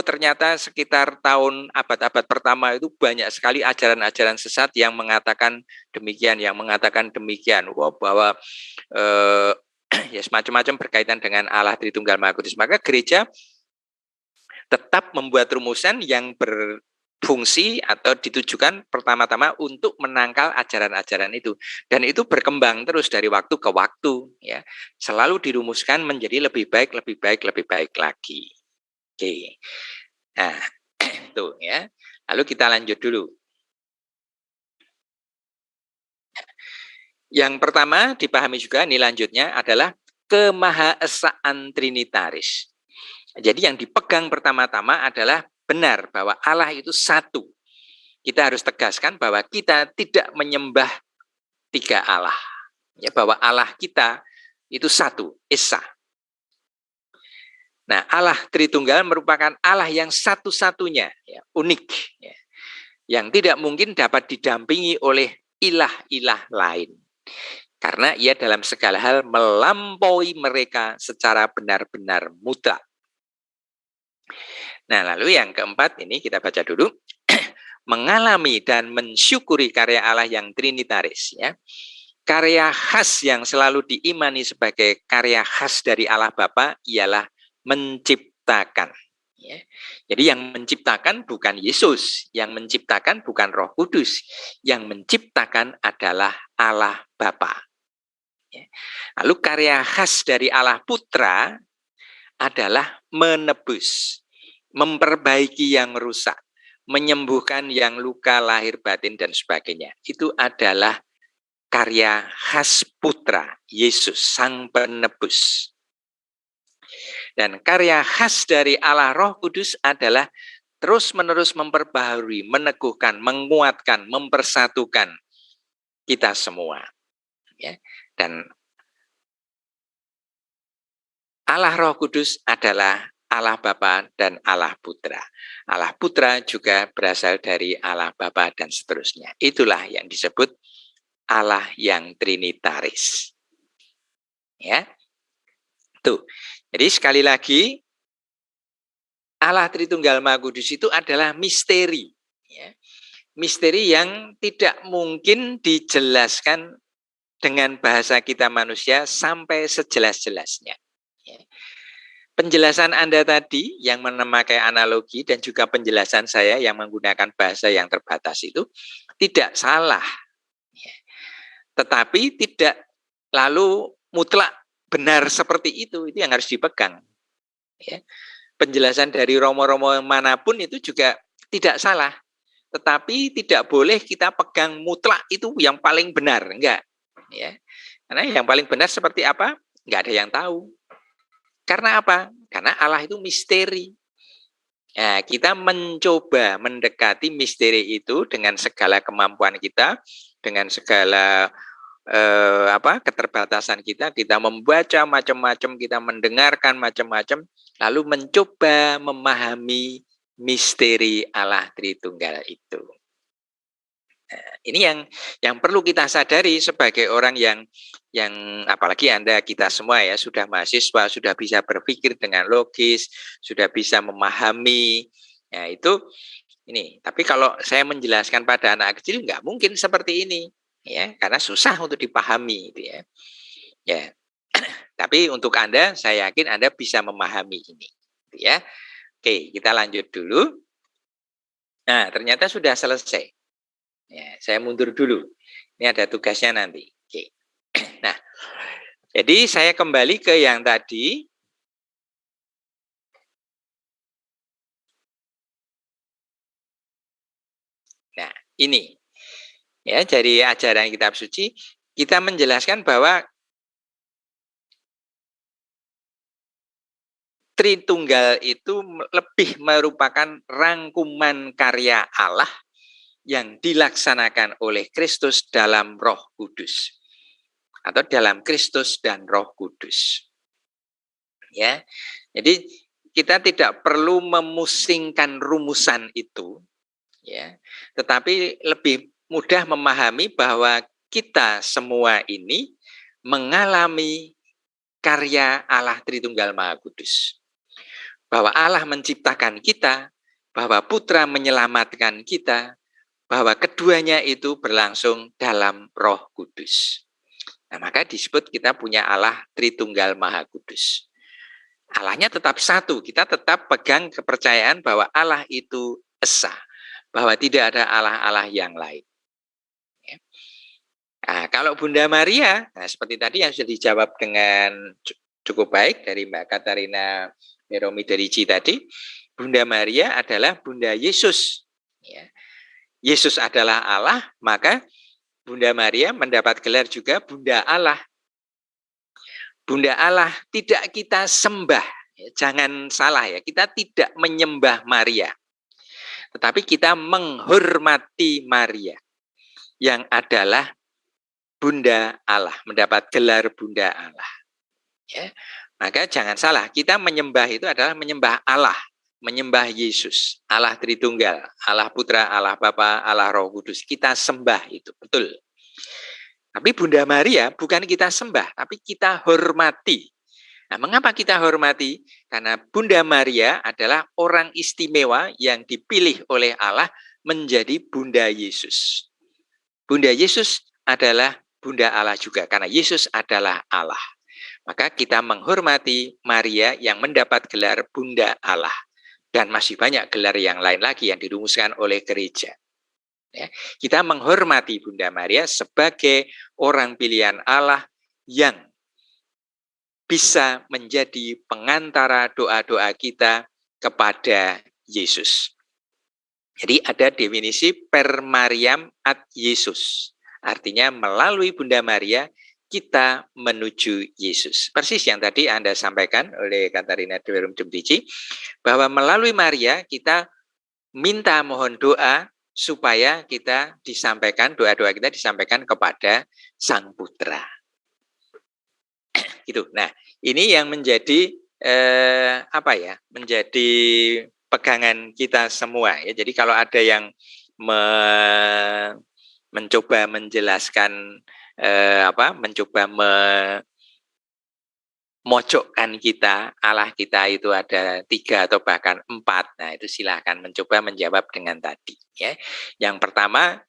ternyata sekitar tahun abad-abad pertama itu banyak sekali ajaran-ajaran sesat yang mengatakan demikian, bahwa ya semacam-macam berkaitan dengan Allah Tritunggal Maha Kudus. Maka gereja tetap membuat rumusan yang berfungsi atau ditujukan pertama-tama untuk menangkal ajaran-ajaran itu, dan itu berkembang terus dari waktu ke waktu ya, selalu dirumuskan menjadi lebih baik lagi. Oke. Nah, itu ya. Lalu kita lanjut dulu. Yang pertama dipahami juga, ini lanjutnya adalah kemahaesaan trinitaris. Jadi yang dipegang pertama-tama adalah benar bahwa Allah itu satu. Kita harus tegaskan bahwa kita tidak menyembah tiga Allah. Ya, bahwa Allah kita itu satu, Esa. Nah, Allah Tritunggal merupakan Allah yang satu-satunya, ya, unik, ya, yang tidak mungkin dapat didampingi oleh ilah-ilah lain. Karena ia dalam segala hal melampaui mereka secara benar-benar mutlak. Nah, lalu yang keempat ini kita baca dulu. Mengalami dan mensyukuri karya Allah yang trinitaris, ya. Karya khas yang selalu diimani sebagai karya khas dari Allah Bapa ialah menciptakan, ya. Jadi yang menciptakan bukan Yesus, yang menciptakan bukan Roh Kudus, yang menciptakan adalah Allah Bapa. Ya. Lalu karya khas dari Allah Putra adalah menebus, memperbaiki yang rusak, menyembuhkan yang luka lahir batin dan sebagainya. Itu adalah karya khas Putra, Yesus, Sang Penebus. Dan karya khas dari Allah Roh Kudus adalah terus-menerus memperbaharui, meneguhkan, menguatkan, mempersatukan kita semua. Ya. Dan Allah Roh Kudus adalah Allah Bapa dan Allah Putra. Allah Putra juga berasal dari Allah Bapa dan seterusnya. Itulah yang disebut Allah yang trinitaris. Ya. Tuh. Jadi sekali lagi Allah Tritunggal Maha Kudus itu adalah misteri, ya. Misteri yang tidak mungkin dijelaskan dengan bahasa kita manusia sampai sejelas-jelasnya. Ya. Penjelasan Anda tadi yang memakai analogi dan juga penjelasan saya yang menggunakan bahasa yang terbatas itu tidak salah. Ya. Tetapi tidak lalu mutlak benar seperti itu yang harus dipegang. Ya. Penjelasan dari romo-romo manapun itu juga tidak salah. Tetapi tidak boleh kita pegang mutlak itu yang paling benar. Enggak. Ya. Karena yang paling benar seperti apa? Enggak ada yang tahu. Karena apa? Karena Allah itu misteri. Nah, kita mencoba mendekati misteri itu dengan segala kemampuan kita, dengan segala keterbatasan kita membaca macam-macam, kita mendengarkan macam-macam, lalu mencoba memahami misteri Allah Tritunggal itu. Nah, ini yang perlu kita sadari sebagai orang yang apalagi Anda, kita semua ya sudah mahasiswa, sudah bisa berpikir dengan logis, sudah bisa memahami. Ya itu ini. Tapi kalau saya menjelaskan pada anak kecil nggak mungkin seperti ini. Ya, karena susah untuk dipahami itu ya. Ya. Tapi untuk Anda, saya yakin Anda bisa memahami ini, gitu ya. Oke, kita lanjut dulu. Nah, ternyata sudah selesai. Ya, saya mundur dulu. Ini ada tugasnya nanti. Oke. Nah, jadi saya kembali ke yang tadi. Nah, ini. Ya, dari ajaran kitab suci kita menjelaskan bahwa Tritunggal itu lebih merupakan rangkuman karya Allah yang dilaksanakan oleh Kristus dalam Roh Kudus atau dalam Kristus dan Roh Kudus. Ya. Jadi kita tidak perlu memusingkan rumusan itu, ya. Tetapi lebih mudah memahami bahwa kita semua ini mengalami karya Allah Tritunggal Maha Kudus. Bahwa Allah menciptakan kita, bahwa Putra menyelamatkan kita, bahwa keduanya itu berlangsung dalam Roh Kudus. Nah, maka disebut kita punya Allah Tritunggal Maha Kudus. Allahnya tetap satu, kita tetap pegang kepercayaan bahwa Allah itu esa, bahwa tidak ada Allah-Allah yang lain. Nah, kalau Bunda Maria, nah seperti tadi yang sudah dijawab dengan cukup baik dari Mbak Katarina Meromi Derici tadi, Bunda Maria adalah Bunda Yesus. Ya. Yesus adalah Allah, maka Bunda Maria mendapat gelar juga Bunda Allah. Bunda Allah tidak kita sembah, jangan salah ya, kita tidak menyembah Maria, tetapi kita menghormati Maria yang adalah Bunda Allah, mendapat gelar Bunda Allah. Ya, maka jangan salah, kita menyembah itu adalah menyembah Allah, menyembah Yesus, Allah Tritunggal, Allah Putra, Allah Bapa, Allah Roh Kudus. Kita sembah itu, betul. Tapi Bunda Maria bukan kita sembah, tapi kita hormati. Nah, mengapa kita hormati? Karena Bunda Maria adalah orang istimewa yang dipilih oleh Allah menjadi Bunda Yesus. Bunda Yesus adalah Bunda Allah juga, karena Yesus adalah Allah. Maka kita menghormati Maria yang mendapat gelar Bunda Allah. Dan masih banyak gelar yang lain lagi yang dirumuskan oleh gereja. Ya, kita menghormati Bunda Maria sebagai orang pilihan Allah yang bisa menjadi pengantara doa-doa kita kepada Yesus. Jadi ada definisi per Mariam ad Yesus. Artinya melalui Bunda Maria kita menuju Yesus. Persis yang tadi Anda sampaikan oleh Katarina Dewerum Demdici, bahwa melalui Maria kita minta mohon doa supaya kita disampaikan, doa-doa kita disampaikan kepada Sang Putra. Gitu. Nah, ini yang menjadi menjadi pegangan kita semua ya. Jadi kalau ada yang mencoba menjelaskan mencoba memojokkan kita, Allah kita itu ada 3 atau bahkan 4. Nah, itu silahkan mencoba menjawab dengan tadi. Ya. Yang pertama,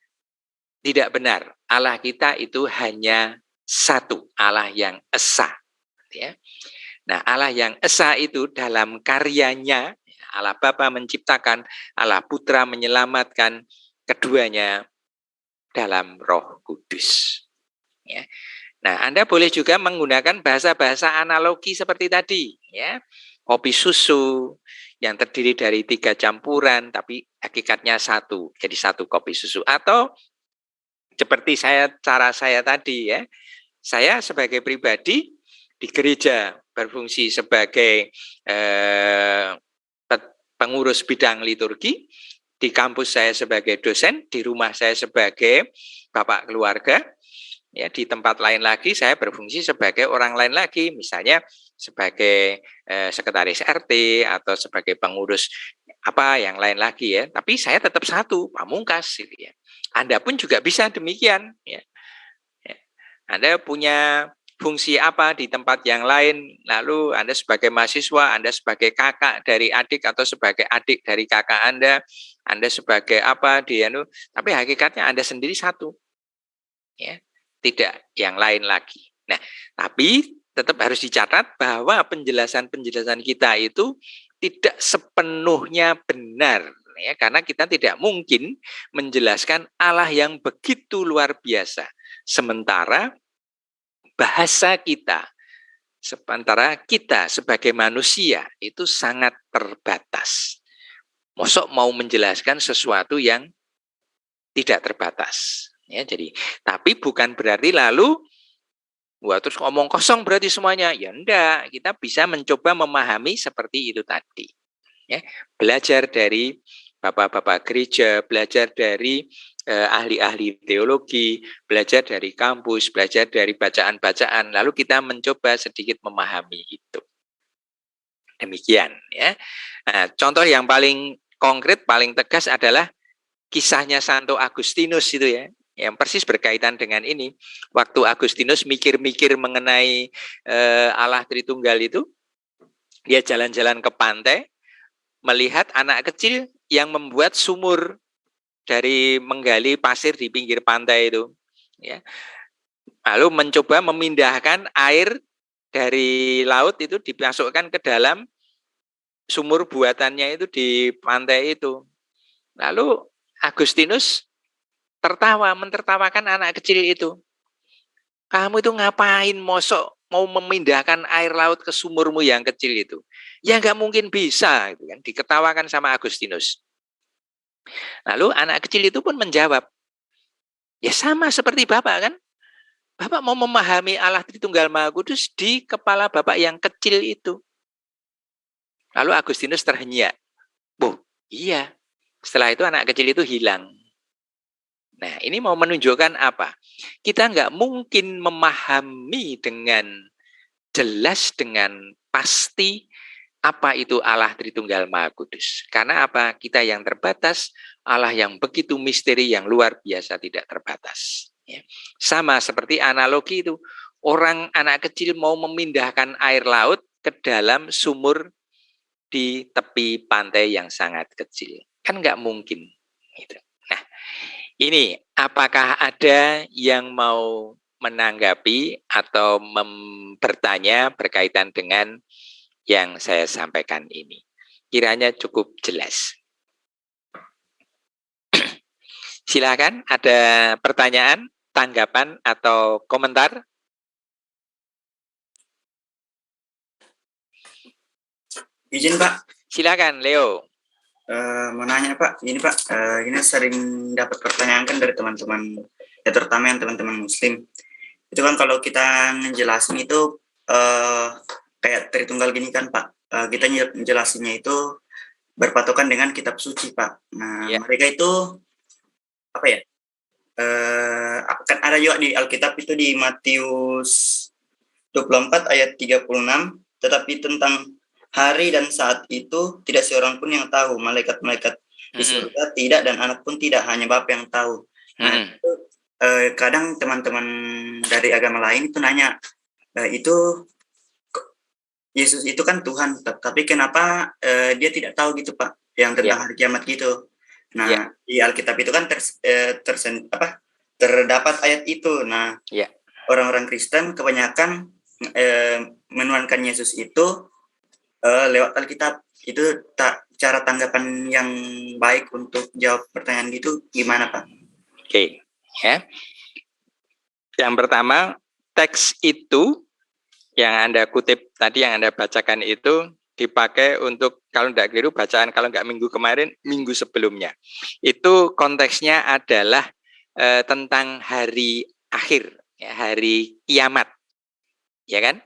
tidak benar. Allah kita itu hanya satu, Allah yang esa. Ya. Nah, Allah yang esa itu dalam karyanya, Allah Bapa menciptakan, Allah Putra menyelamatkan, keduanya dalam Roh Kudus. Ya. Nah, Anda boleh juga menggunakan bahasa-bahasa analogi seperti tadi, ya. Kopi susu yang terdiri dari 3 campuran, tapi hakikatnya satu, jadi satu kopi susu. Atau seperti cara saya tadi, ya. Saya sebagai pribadi di gereja berfungsi sebagai pengurus bidang liturgi, di kampus saya sebagai dosen, di rumah saya sebagai bapak keluarga. Ya, di tempat lain lagi saya berfungsi sebagai orang lain lagi, misalnya sebagai sekretaris RT atau sebagai pengurus yang lain lagi ya. Tapi saya tetap satu, pamungkas gitu ya. Anda pun juga bisa demikian ya. Anda punya fungsi apa di tempat yang lain, lalu Anda sebagai mahasiswa, Anda sebagai kakak dari adik atau sebagai adik dari kakak Anda sebagai apa tapi hakikatnya Anda sendiri satu. Ya. Tidak yang lain lagi. Nah, tapi tetap harus dicatat bahwa penjelasan-penjelasan kita itu tidak sepenuhnya benar, ya, karena kita tidak mungkin menjelaskan Allah yang begitu luar biasa. Sementara bahasa kita, sementara kita sebagai manusia itu sangat terbatas. Mosok mau menjelaskan sesuatu yang tidak terbatas. Ya, jadi, tapi bukan berarti lalu terus ngomong kosong berarti semuanya. Ya enggak, kita bisa mencoba memahami seperti itu tadi. Ya, belajar dari bapak-bapak gereja, belajar dari ahli-ahli teologi, belajar dari kampus, belajar dari bacaan-bacaan, lalu kita mencoba sedikit memahami itu. Demikian ya. Nah, contoh yang paling konkret, paling tegas adalah kisahnya Santo Agustinus itu ya. Yang persis berkaitan dengan ini. Waktu Agustinus mikir-mikir mengenai Allah Tritunggal itu, dia jalan-jalan ke pantai, melihat anak kecil yang membuat sumur dari menggali pasir di pinggir pantai itu. Ya. Lalu mencoba memindahkan air dari laut itu dimasukkan ke dalam sumur buatannya itu di pantai itu. Lalu Agustinus mentertawakan anak kecil itu. Kamu itu ngapain mosok mau memindahkan air laut ke sumurmu yang kecil itu? Ya nggak mungkin bisa, gitu kan? Diketawakan sama Agustinus. Lalu anak kecil itu pun menjawab, Ya sama seperti Bapak kan. Bapak mau memahami Allah Tritunggal Maha Kudus di kepala Bapak yang kecil itu. Lalu Agustinus terhenyak. Oh, iya. Setelah itu anak kecil itu hilang. Nah, ini mau menunjukkan apa? Kita nggak mungkin memahami dengan jelas, dengan pasti apa itu Allah Tritunggal Maha Kudus. Karena apa? Kita yang terbatas, Allah yang begitu misteri, yang luar biasa tidak terbatas. Ya. Sama seperti analogi itu, orang anak kecil mau memindahkan air laut ke dalam sumur di tepi pantai yang sangat kecil. Kan nggak mungkin. Gitu. Nah, ini apakah ada yang mau menanggapi atau bertanya berkaitan dengan yang saya sampaikan ini? Kiranya cukup jelas. Silakan, ada pertanyaan, tanggapan, atau komentar? Izin Pak, Silakan, Leo. mau nanya Pak, ini Pak, ini sering dapat pertanyaan kan dari teman-teman, ya terutama yang teman-teman Muslim. Itu kan kalau kita ngejelasin itu kayak Tritunggal gini kan Pak, kita ngejelasinnya itu berpatokan dengan kitab suci Pak. Nah mereka itu apa ya? Kan ada juga di Alkitab itu di Matius 24 ayat 36, tetapi tentang hari dan saat itu tidak seorang pun yang tahu, malaikat-malaikat di surga tidak, dan anak pun tidak, hanya Bapa yang tahu. Nah, itu, kadang teman-teman dari agama lain itu nanya, itu Yesus itu kan Tuhan, tapi kenapa dia tidak tahu gitu Pak, yang tentang hari kiamat gitu. Nah, di Alkitab itu kan terdapat ayat itu. Nah, orang-orang Kristen kebanyakan menuhankan Yesus itu lewat Alkitab. Itu cara tanggapan yang baik untuk jawab pertanyaan gitu gimana Pak? Oke, ya. Yang pertama, teks itu yang Anda kutip tadi, yang Anda bacakan itu dipakai untuk, kalau tidak keliru bacaan, kalau nggak minggu kemarin, minggu sebelumnya. Itu konteksnya adalah tentang hari akhir, ya, hari kiamat, ya kan?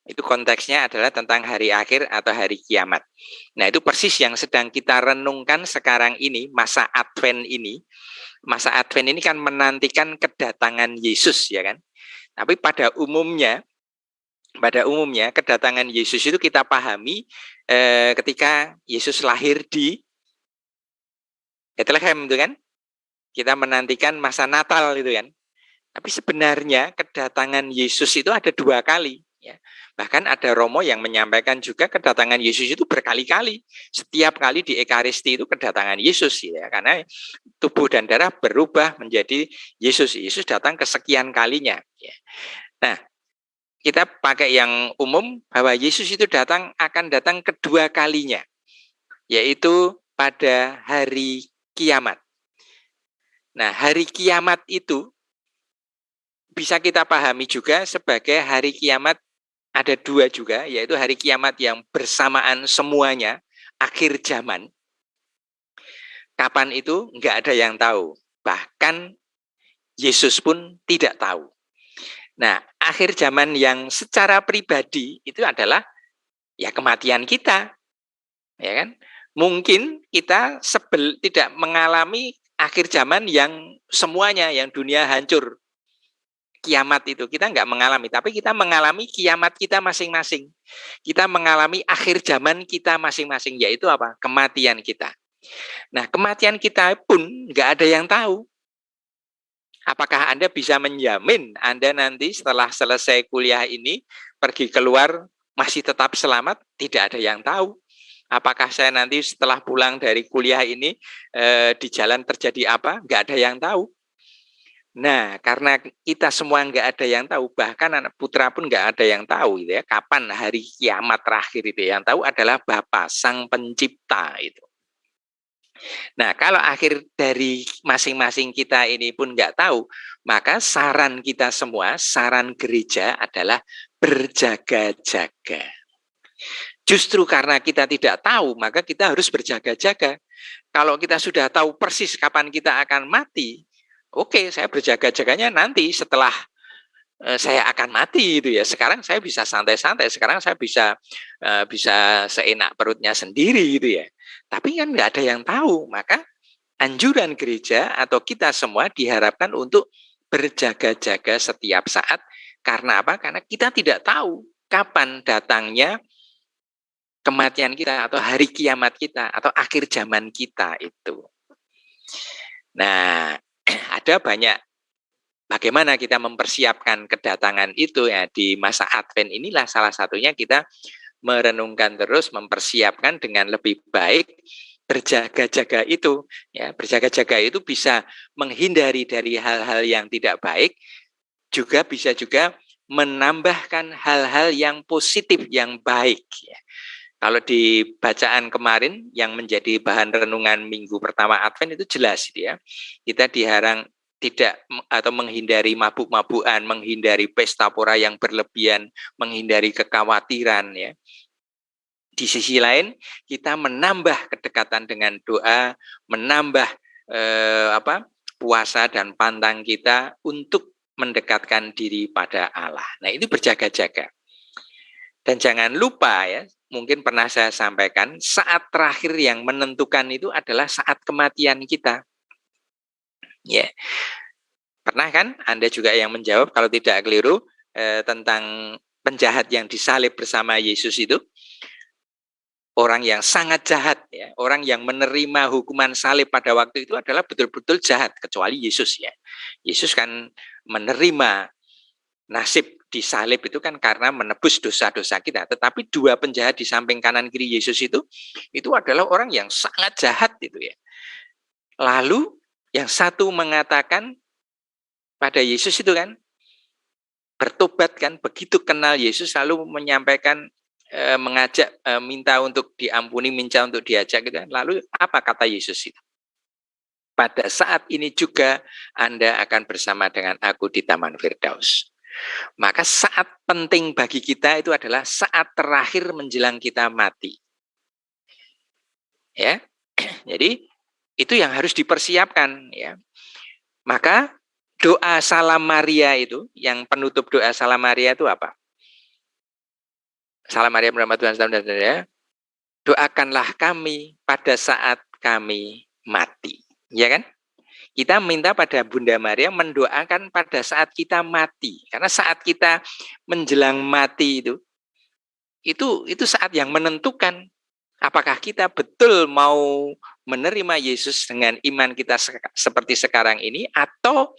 Itu konteksnya adalah tentang hari akhir atau hari kiamat. Nah, itu persis yang sedang kita renungkan sekarang ini, masa Advent ini. Masa Advent ini kan menantikan kedatangan Yesus, ya kan? Tapi pada umumnya kedatangan Yesus itu kita pahami ketika Yesus lahir di Bethlehem, itu kan? Kita menantikan masa Natal itu kan. Tapi sebenarnya kedatangan Yesus itu ada 2 kali. Ya. Bahkan ada Romo yang menyampaikan juga kedatangan Yesus itu berkali-kali. Setiap kali di Ekaristi itu kedatangan Yesus, ya, karena tubuh dan darah berubah menjadi Yesus. Yesus datang kesekian kalinya. Ya. Nah, kita pakai yang umum bahwa Yesus itu akan datang kedua kalinya, yaitu pada hari kiamat. Nah, hari kiamat itu bisa kita pahami juga sebagai hari kiamat. Ada 2 juga, yaitu hari kiamat yang bersamaan semuanya, akhir zaman. Kapan itu? Enggak ada yang tahu. Bahkan Yesus pun tidak tahu. Nah, akhir zaman yang secara pribadi itu adalah ya kematian kita. Ya kan? Mungkin kita tidak mengalami akhir zaman yang semuanya, yang dunia hancur. Kiamat itu kita nggak mengalami, tapi kita mengalami kiamat kita masing-masing. Kita mengalami akhir zaman kita masing-masing, yaitu apa? Kematian kita. Nah, kematian kita pun nggak ada yang tahu. Apakah Anda bisa menjamin Anda nanti setelah selesai kuliah ini pergi keluar masih tetap selamat? Tidak ada yang tahu. Apakah saya nanti setelah pulang dari kuliah ini di jalan terjadi apa? Nggak ada yang tahu. Nah, karena kita semua nggak ada yang tahu, bahkan anak putra pun nggak ada yang tahu, gitu ya, kapan hari kiamat terakhir itu. Yang tahu adalah Bapa, Sang Pencipta itu. Nah, kalau akhir dari masing-masing kita ini pun nggak tahu, maka saran kita semua, saran gereja adalah berjaga-jaga. Justru karena kita tidak tahu, maka kita harus berjaga-jaga. Kalau kita sudah tahu persis kapan kita akan mati, Oke, saya berjaga-jaganya nanti setelah saya akan mati itu ya. Sekarang saya bisa santai-santai, sekarang saya bisa seenak perutnya sendiri gitu ya. Tapi kan nggak ada yang tahu, maka anjuran gereja atau kita semua diharapkan untuk berjaga-jaga setiap saat. Karena apa? Karena kita tidak tahu kapan datangnya kematian kita atau hari kiamat kita atau akhir zaman kita itu. Nah, ada banyak bagaimana kita mempersiapkan kedatangan itu ya di masa Advent inilah salah satunya kita merenungkan terus, mempersiapkan dengan lebih baik, berjaga-jaga itu. Ya, berjaga-jaga itu bisa menghindari dari hal-hal yang tidak baik, juga bisa juga menambahkan hal-hal yang positif, yang baik. Ya. Kalau di bacaan kemarin yang menjadi bahan renungan minggu pertama Advent itu jelas ya. Kita diharang tidak atau menghindari mabuk-mabukan, menghindari pesta pora yang berlebihan, menghindari kekhawatiran ya. Di sisi lain kita menambah kedekatan dengan doa, menambah puasa dan pantang kita untuk mendekatkan diri pada Allah. Nah, itu berjaga-jaga. Dan jangan lupa ya, mungkin pernah saya sampaikan, saat terakhir yang menentukan itu adalah saat kematian kita. Ya, pernah kan Anda juga yang menjawab kalau tidak keliru tentang penjahat yang disalib bersama Yesus itu, orang yang sangat jahat ya, orang yang menerima hukuman salib pada waktu itu adalah betul-betul jahat, kecuali Yesus ya. Yesus kan menerima nasib disalib itu kan karena menebus dosa-dosa kita. Tetapi dua penjahat di samping kanan kiri Yesus itu adalah orang yang sangat jahat itu ya. Lalu yang satu mengatakan pada Yesus itu kan bertobat kan, begitu kenal Yesus lalu menyampaikan mengajak minta untuk diampuni, minta untuk diajak gitu kan. Lalu apa kata Yesus itu? Pada saat ini juga Anda akan bersama dengan aku di Taman Firdaus. Maka saat penting bagi kita itu adalah saat terakhir menjelang kita mati. Ya. Jadi itu yang harus dipersiapkan ya. Maka doa Salam Maria itu, yang penutup doa Salam Maria itu apa? Salam Maria bersama Tuhan ya. Doakanlah kami pada saat kami mati. Ya kan? Kita minta pada Bunda Maria mendoakan pada saat kita mati. Karena saat kita menjelang mati itu saat yang menentukan apakah kita betul mau menerima Yesus dengan iman kita seperti sekarang ini, atau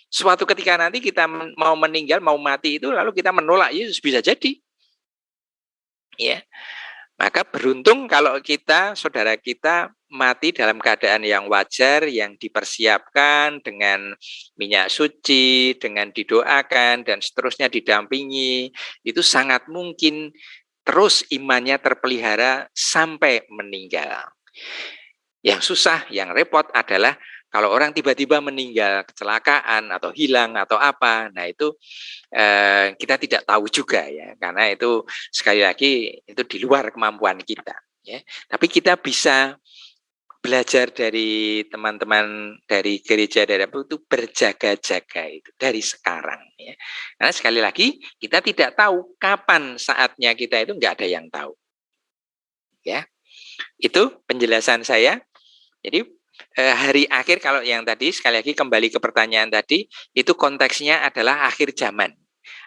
suatu ketika nanti kita mau meninggal, mau mati itu lalu kita menolak Yesus, bisa jadi. Ya. Maka beruntung kalau kita, saudara kita mati dalam keadaan yang wajar, yang dipersiapkan dengan minyak suci, dengan didoakan, dan seterusnya didampingi, itu sangat mungkin terus imannya terpelihara sampai meninggal. Yang susah, yang repot adalah kalau orang tiba-tiba meninggal, kecelakaan atau hilang atau apa, nah itu kita tidak tahu juga ya, karena itu sekali lagi itu di luar kemampuan kita. Ya. Tapi kita bisa belajar dari teman-teman dari gereja dari itu berjaga-jaga itu dari sekarang. Ya. Karena sekali lagi kita tidak tahu kapan saatnya kita itu, nggak ada yang tahu. Ya, itu penjelasan saya. Jadi hari akhir, kalau yang tadi sekali lagi kembali ke pertanyaan tadi, itu konteksnya adalah akhir zaman.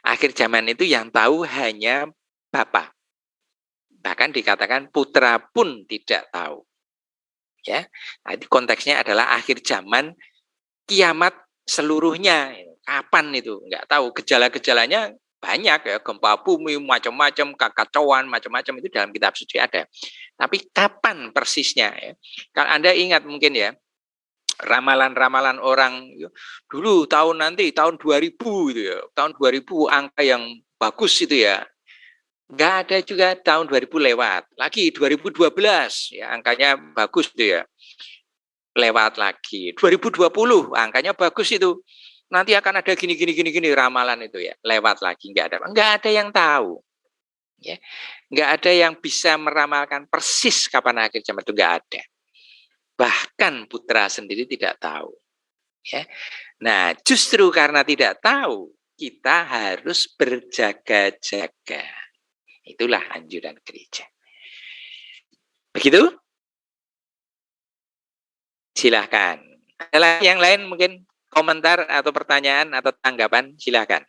Akhir zaman itu yang tahu hanya Bapa. Bahkan dikatakan putra pun tidak tahu. Ya, nah, itu konteksnya adalah akhir zaman, kiamat seluruhnya. Kapan itu? Enggak tahu. Gejala-gejalanya banyak ya, gempa bumi, macam-macam, kekacauan, macam-macam itu dalam kitab suci ada. Tapi kapan persisnya? Ya? Kalau Anda ingat mungkin ya, ramalan-ramalan orang dulu tahun 2000 itu ya, tahun 2000 angka yang bagus itu ya, nggak ada juga tahun 2000 lewat lagi, 2012 ya angkanya bagus itu ya, lewat lagi 2020 angkanya bagus itu, nanti akan ada gini ramalan itu ya, lewat lagi, nggak ada yang tahu ya, nggak ada yang bisa meramalkan persis kapan akhir zaman itu, nggak ada. Bahkan putra sendiri tidak tahu. Ya. Nah, justru karena tidak tahu, kita harus berjaga-jaga. Itulah anjuran gereja. Begitu? Silahkan. Ada yang lain mungkin komentar atau pertanyaan atau tanggapan? Silahkan.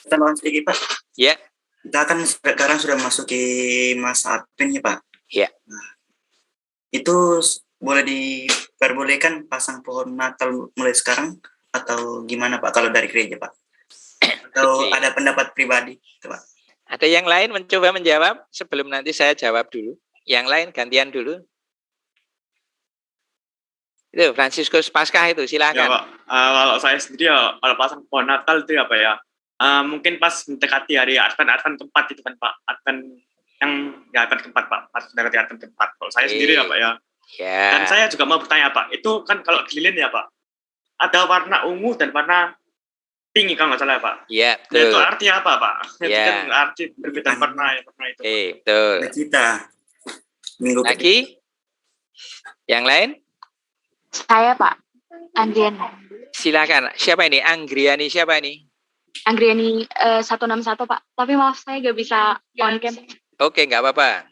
Tambahan sedikit, Pak. Ya. Kita kan sekarang sudah masuki masa Advent ya, Pak. Ya. Nah, itu boleh diperbolehkan pasang pohon Natal mulai sekarang atau gimana, Pak, kalau dari gereja, Pak? Atau Oke. ada pendapat pribadi, Pak? Ada yang lain mencoba menjawab sebelum nanti saya jawab dulu. Yang lain gantian dulu. Itu Fransiskus Paskah itu, silakan. Ya, Pak. Kalau saya sendiri ya, kalau pasang pohon Natal itu apa ya? Mungkin pas mendekati hari Advent keempat itu kan, Pak. Advent keempat, Pak. Pas mendekati Advent keempat. Kalau saya sendiri ya, Pak ya. Ya. Dan saya juga mau bertanya, Pak. Itu kan kalau di lilin ya, Pak. Ada warna ungu dan warna pink kalau nggak salah, Pak. Ya, Itu betul. artinya apa, Pak? Itu Ya. kan arti perbedaan warna itu. Betul. Kita minggu Lagi? Yang lain? Saya, Pak. Andriani. Silakan. Siapa ini? Anggriani siapa ini? Anggriani 161, Pak. Tapi maaf saya nggak bisa on cam. Oke, nggak apa-apa.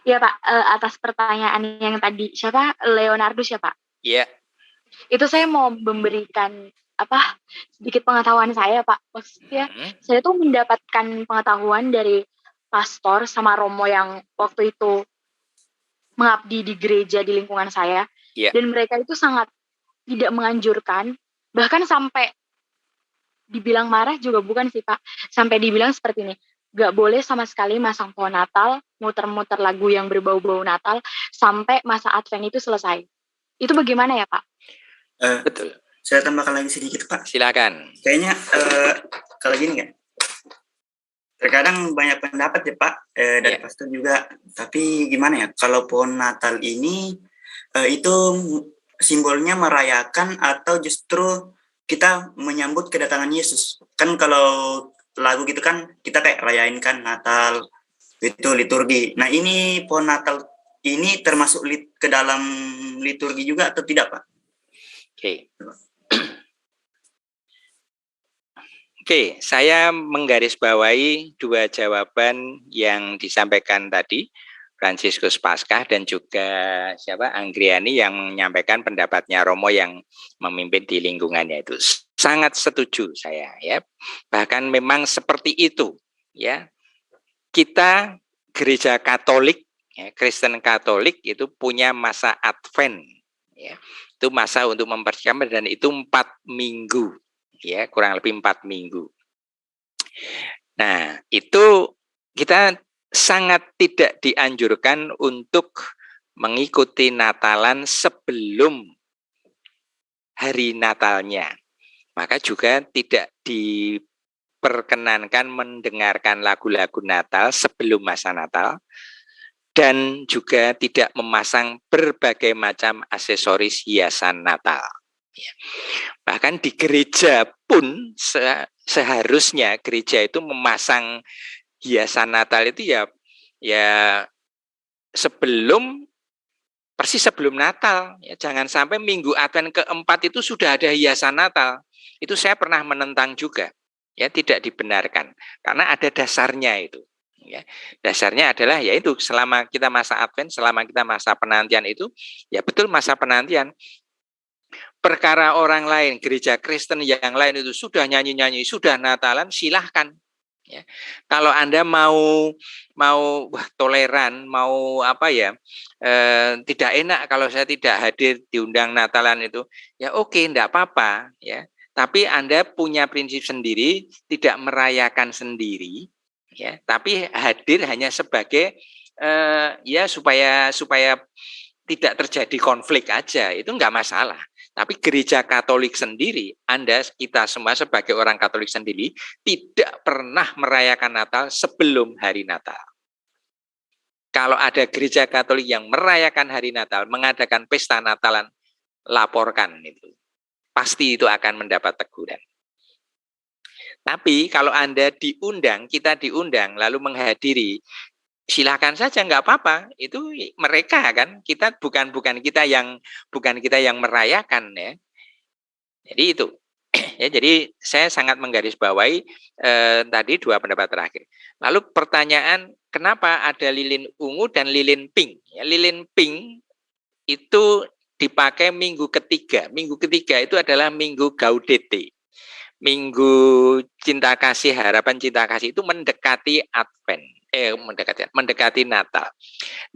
Iya, Pak. Atas pertanyaan yang tadi, siapa? Leonardus ya, Pak? Iya. Itu saya mau memberikan sedikit pengetahuan saya, Pak. Maksudnya saya tuh mendapatkan pengetahuan dari pastor sama romo yang waktu itu mengabdi di gereja di lingkungan saya. Yeah. Dan mereka itu sangat tidak menganjurkan, bahkan sampai dibilang marah juga bukan sih, Pak. Sampai dibilang seperti ini, gak boleh sama sekali masang pohon Natal, muter-muter lagu yang berbau-bau Natal sampai masa Advent itu selesai. Itu bagaimana ya, Pak? Betul. Saya tambahkan lagi sedikit, Pak. Silakan. Kayaknya kalau gini kan, terkadang banyak pendapat ya, Pak, dari pastor juga. Tapi gimana ya, kalau pohon Natal ini itu simbolnya merayakan atau justru kita menyambut kedatangan Yesus? Kan kalau lagu gitu kan kita kayak rayain kan Natal, itu liturgi. Nah ini pohon Natal ini termasuk ke dalam liturgi juga atau tidak, Pak? Oke, saya menggarisbawahi dua jawaban yang disampaikan tadi, Fransiskus Paskah dan juga Anggriani yang menyampaikan pendapatnya Romo yang memimpin di lingkungannya itu. Sangat setuju saya ya. Bahkan memang seperti itu ya. Kita gereja Katolik, ya, Kristen Katolik itu punya masa Advent ya. Itu masa untuk mempersiapkan dan itu 4 minggu. Ya, kurang lebih 4 minggu. Nah, itu kita sangat tidak dianjurkan untuk mengikuti Natalan sebelum hari Natalnya. Maka juga tidak diperkenankan mendengarkan lagu-lagu Natal sebelum masa Natal dan juga tidak memasang berbagai macam aksesoris hiasan Natal. Ya. Bahkan di gereja pun seharusnya gereja itu memasang hiasan Natal itu ya persis sebelum Natal ya, jangan sampai minggu Advent keempat itu sudah ada hiasan Natal. Itu saya pernah menentang juga ya, tidak dibenarkan karena ada dasarnya itu ya. Dasarnya adalah yaitu selama kita masa Advent, selama kita masa penantian itu ya betul masa penantian. Perkara orang lain, gereja Kristen yang lain itu sudah nyanyi-nyanyi, sudah Natalan, silahkan. Ya. Kalau Anda mau toleran, mau tidak enak kalau saya tidak hadir diundang Natalan itu, ya oke, enggak apa-apa, ya. Tapi Anda punya prinsip sendiri, tidak merayakan sendiri, ya. Tapi hadir hanya sebagai ya supaya tidak terjadi konflik aja, itu enggak masalah. Tapi gereja Katolik sendiri, kita semua sebagai orang Katolik sendiri, tidak pernah merayakan Natal sebelum hari Natal. Kalau ada gereja Katolik yang merayakan hari Natal, mengadakan pesta Natalan, laporkan itu. Pasti itu akan mendapat teguran. Tapi kalau Anda diundang, kita diundang, lalu menghadiri, silakan saja, nggak apa-apa. Itu mereka kan, kita bukan kita yang merayakan ya. Jadi itu. Ya, jadi saya sangat menggarisbawahi tadi dua pendapat terakhir. Lalu pertanyaan, kenapa ada lilin ungu dan lilin pink? Ya, lilin pink itu dipakai minggu ketiga. Minggu ketiga itu adalah minggu Gaudete. Minggu cinta kasih, harapan cinta kasih itu mendekati Advent. Mendekati Natal.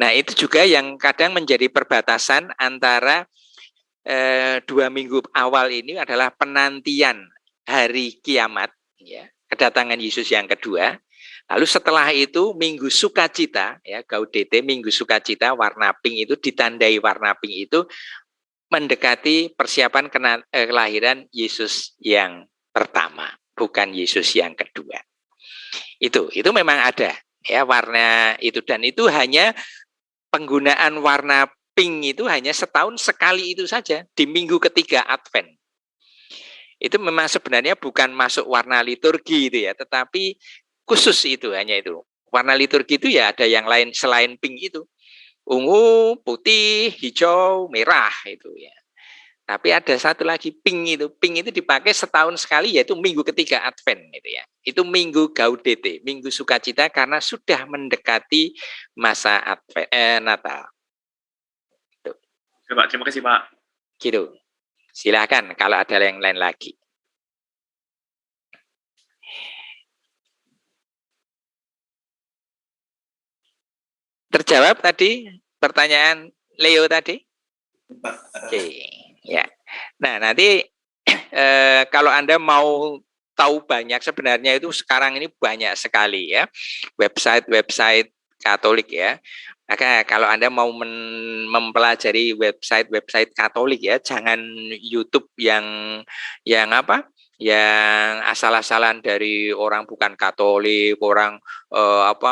Nah, itu juga yang kadang menjadi perbatasan antara 2 minggu awal ini adalah penantian hari kiamat, ya, kedatangan Yesus yang kedua. Lalu setelah itu minggu sukacita, ya, Gaudete, minggu sukacita, warna pink itu ditandai warna pink itu mendekati persiapan kelahiran Yesus yang pertama, bukan Yesus yang kedua. Itu memang ada, ya, warna itu, dan itu hanya penggunaan warna pink itu hanya setahun sekali itu saja di minggu ketiga Advent. Itu memang sebenarnya bukan masuk warna liturgi itu ya, tetapi khusus itu, hanya itu. Warna liturgi itu ya ada yang lain selain pink itu. Ungu, putih, hijau, merah itu ya. Tapi ada satu lagi pink itu. Pink itu dipakai setahun sekali, yaitu minggu ketiga Advent itu ya. Itu minggu Gaudete, minggu sukacita, karena sudah mendekati masa Advent, Natal. Pak, terima kasih Pak. Gitu. Silakan kalau ada yang lain lagi. Terjawab tadi pertanyaan Leo tadi? Oke, ya. Nah, nanti kalau Anda mau tahu banyak, sebenarnya itu sekarang ini banyak sekali ya website Katolik ya. Maka kalau Anda mau mempelajari website Katolik ya, jangan YouTube yang apa? Yang asal-asalan dari orang bukan Katolik, orang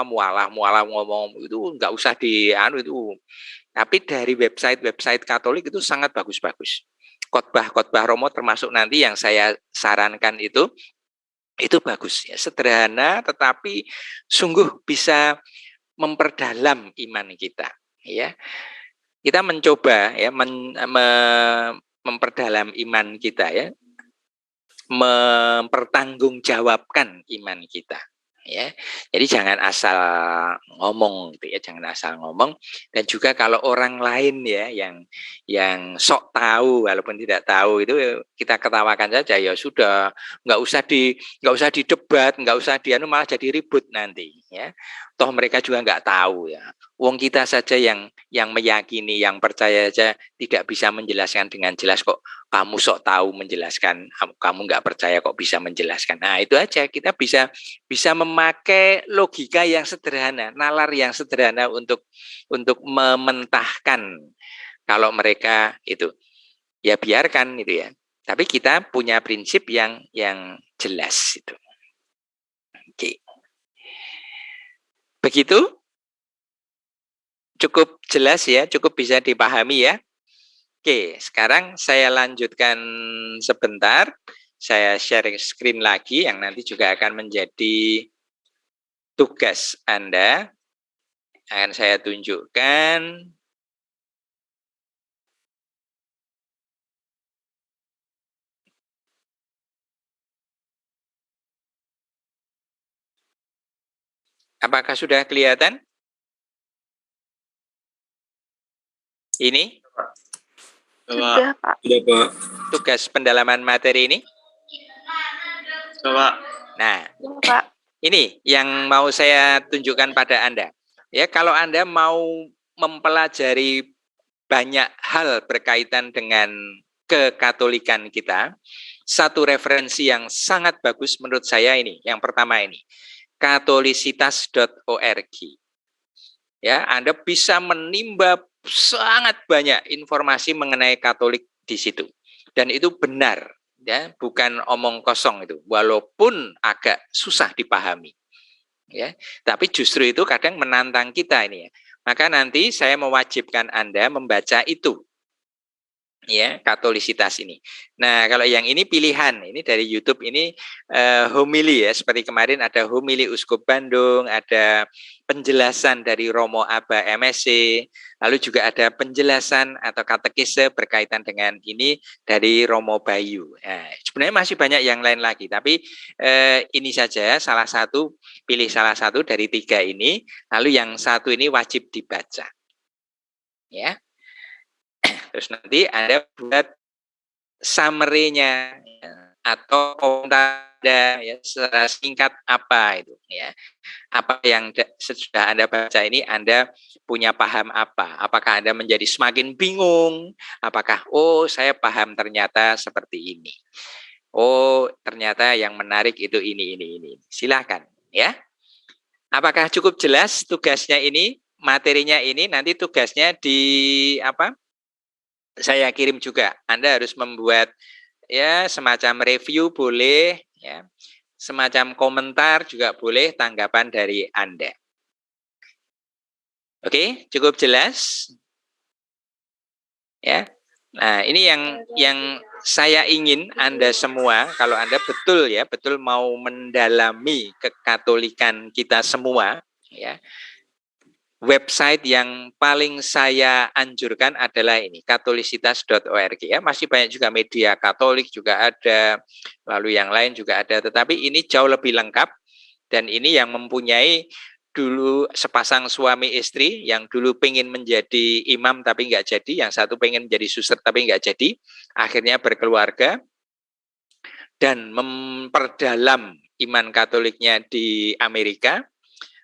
mualah ngomong, itu nggak usah itu. Tapi dari website Katolik itu sangat bagus-bagus. Khotbah Romo termasuk nanti yang saya sarankan itu bagus ya, sederhana tetapi sungguh bisa memperdalam iman kita ya. Kita mencoba ya memperdalam iman kita ya, mempertanggungjawabkan iman kita ya. Jadi jangan asal ngomong gitu ya, jangan asal ngomong. Dan juga kalau orang lain ya yang sok tahu walaupun tidak tahu, itu kita ketawakan saja, ya sudah, nggak usah didebat, nggak usah malah jadi ribut nanti ya. Toh mereka juga nggak tahu ya. Wong kita saja yang meyakini, yang percaya saja tidak bisa menjelaskan dengan jelas, kok kamu sok tahu menjelaskan, kamu nggak percaya kok bisa menjelaskan. Nah, itu aja, kita bisa memakai logika yang sederhana, nalar yang sederhana untuk mementahkan. Kalau mereka itu ya biarkan itu ya. Tapi kita punya prinsip yang jelas itu. Oke. Begitu? Cukup jelas ya, cukup bisa dipahami ya. Oke, sekarang saya lanjutkan sebentar. Saya share screen lagi yang nanti juga akan menjadi tugas Anda. Akan saya tunjukkan. Apakah sudah kelihatan? Ini? Sudah, Pak. Sudah, Pak. Tugas pendalaman materi ini? Coba. Nah, Sudah, Pak. ini yang mau saya tunjukkan pada Anda. Ya, kalau Anda mau mempelajari banyak hal berkaitan dengan kekatolikan kita, satu referensi yang sangat bagus menurut saya ini, yang pertama ini, katolisitas.org. Ya, Anda bisa menimba sangat banyak informasi mengenai Katolik di situ. Dan itu benar, ya, bukan omong kosong itu, walaupun agak susah dipahami. Ya, tapi justru itu kadang menantang kita ini ya. Maka nanti saya mewajibkan Anda membaca itu. ya, katolisitas ini. Nah, kalau yang ini pilihan, ini dari YouTube ini homili ya, seperti kemarin ada homili Uskup Bandung, ada penjelasan dari Romo Aba MSc, lalu juga ada penjelasan atau katekise berkaitan dengan ini dari Romo Bayu. Nah, sebenarnya masih banyak yang lain lagi, tapi ini saja salah satu, pilih salah satu dari 3 ini, lalu yang satu ini wajib dibaca. Ya. Terus nanti Anda buat summary-nya ya, atau komentar ya, secara singkat apa itu ya. Apa yang sudah Anda baca ini Anda punya paham apa? Apakah Anda menjadi semakin bingung? Apakah saya paham ternyata seperti ini. Ternyata yang menarik itu ini. Silakan ya. Apakah cukup jelas tugasnya ini? Materinya ini nanti tugasnya di apa? Saya kirim juga. Anda harus membuat ya semacam review boleh ya. Semacam komentar juga boleh, tanggapan dari Anda. Oke, cukup jelas? Ya. Nah, ini yang saya ingin Anda semua, kalau Anda betul mau mendalami kekatolikan kita semua, ya. Website yang paling saya anjurkan adalah ini, katolisitas.org ya. Masih banyak juga media Katolik juga ada, lalu yang lain juga ada, tetapi ini jauh lebih lengkap dan ini yang mempunyai dulu sepasang suami istri yang dulu pengen menjadi imam tapi nggak jadi, yang satu pengen menjadi suster tapi nggak jadi, akhirnya berkeluarga dan memperdalam iman Katoliknya di Amerika,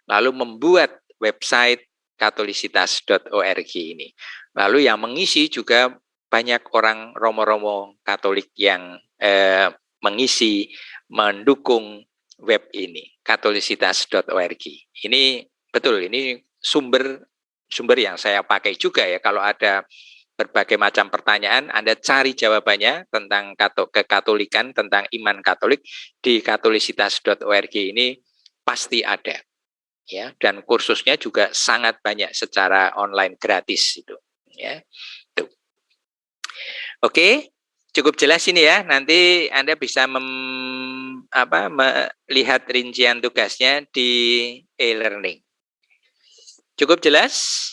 lalu membuat website katolisitas.org ini. Lalu yang mengisi juga banyak orang romo-romo Katolik yang mengisi, mendukung web ini, katolisitas.org. Ini betul, ini sumber yang saya pakai juga ya. Kalau ada berbagai macam pertanyaan, Anda cari jawabannya tentang kekatolikan, tentang iman Katolik di katolisitas.org ini pasti ada. Ya, dan kursusnya juga sangat banyak secara online gratis itu ya. Tuh. Oke, cukup jelas ini ya. Nanti Anda bisa melihat rincian tugasnya di e-learning. Cukup jelas?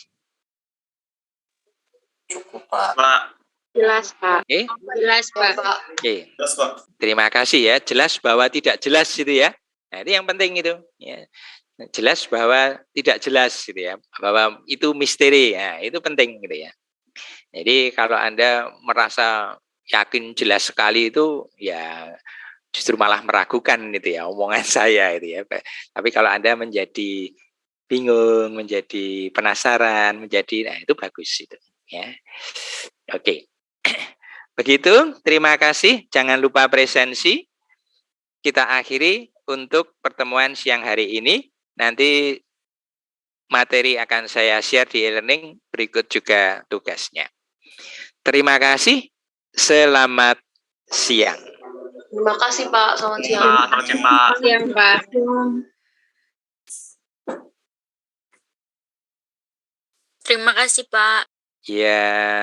Cukup, Pak. Jelas, Pak. Oke. Jelas, Pak. Oke. Jelas, Pak. Terima kasih ya. Jelas bahwa tidak jelas itu ya. Nah, ini yang penting itu ya. Jelas bahwa tidak jelas gitu ya, bahwa itu misteri ya, itu penting gitu ya. Jadi kalau Anda merasa yakin jelas sekali itu ya justru malah meragukan gitu ya omongan saya itu ya. Tapi kalau Anda menjadi bingung, menjadi penasaran, nah itu bagus itu ya. Oke. Begitu, terima kasih. Jangan lupa presensi. Kita akhiri untuk pertemuan siang hari ini. Nanti materi akan saya share di e-learning, berikut juga tugasnya. Terima kasih, selamat siang. Terima kasih Pak, selamat siang. Selamat siang, Pak. Siang, Pak. Terima kasih, Pak. Ya.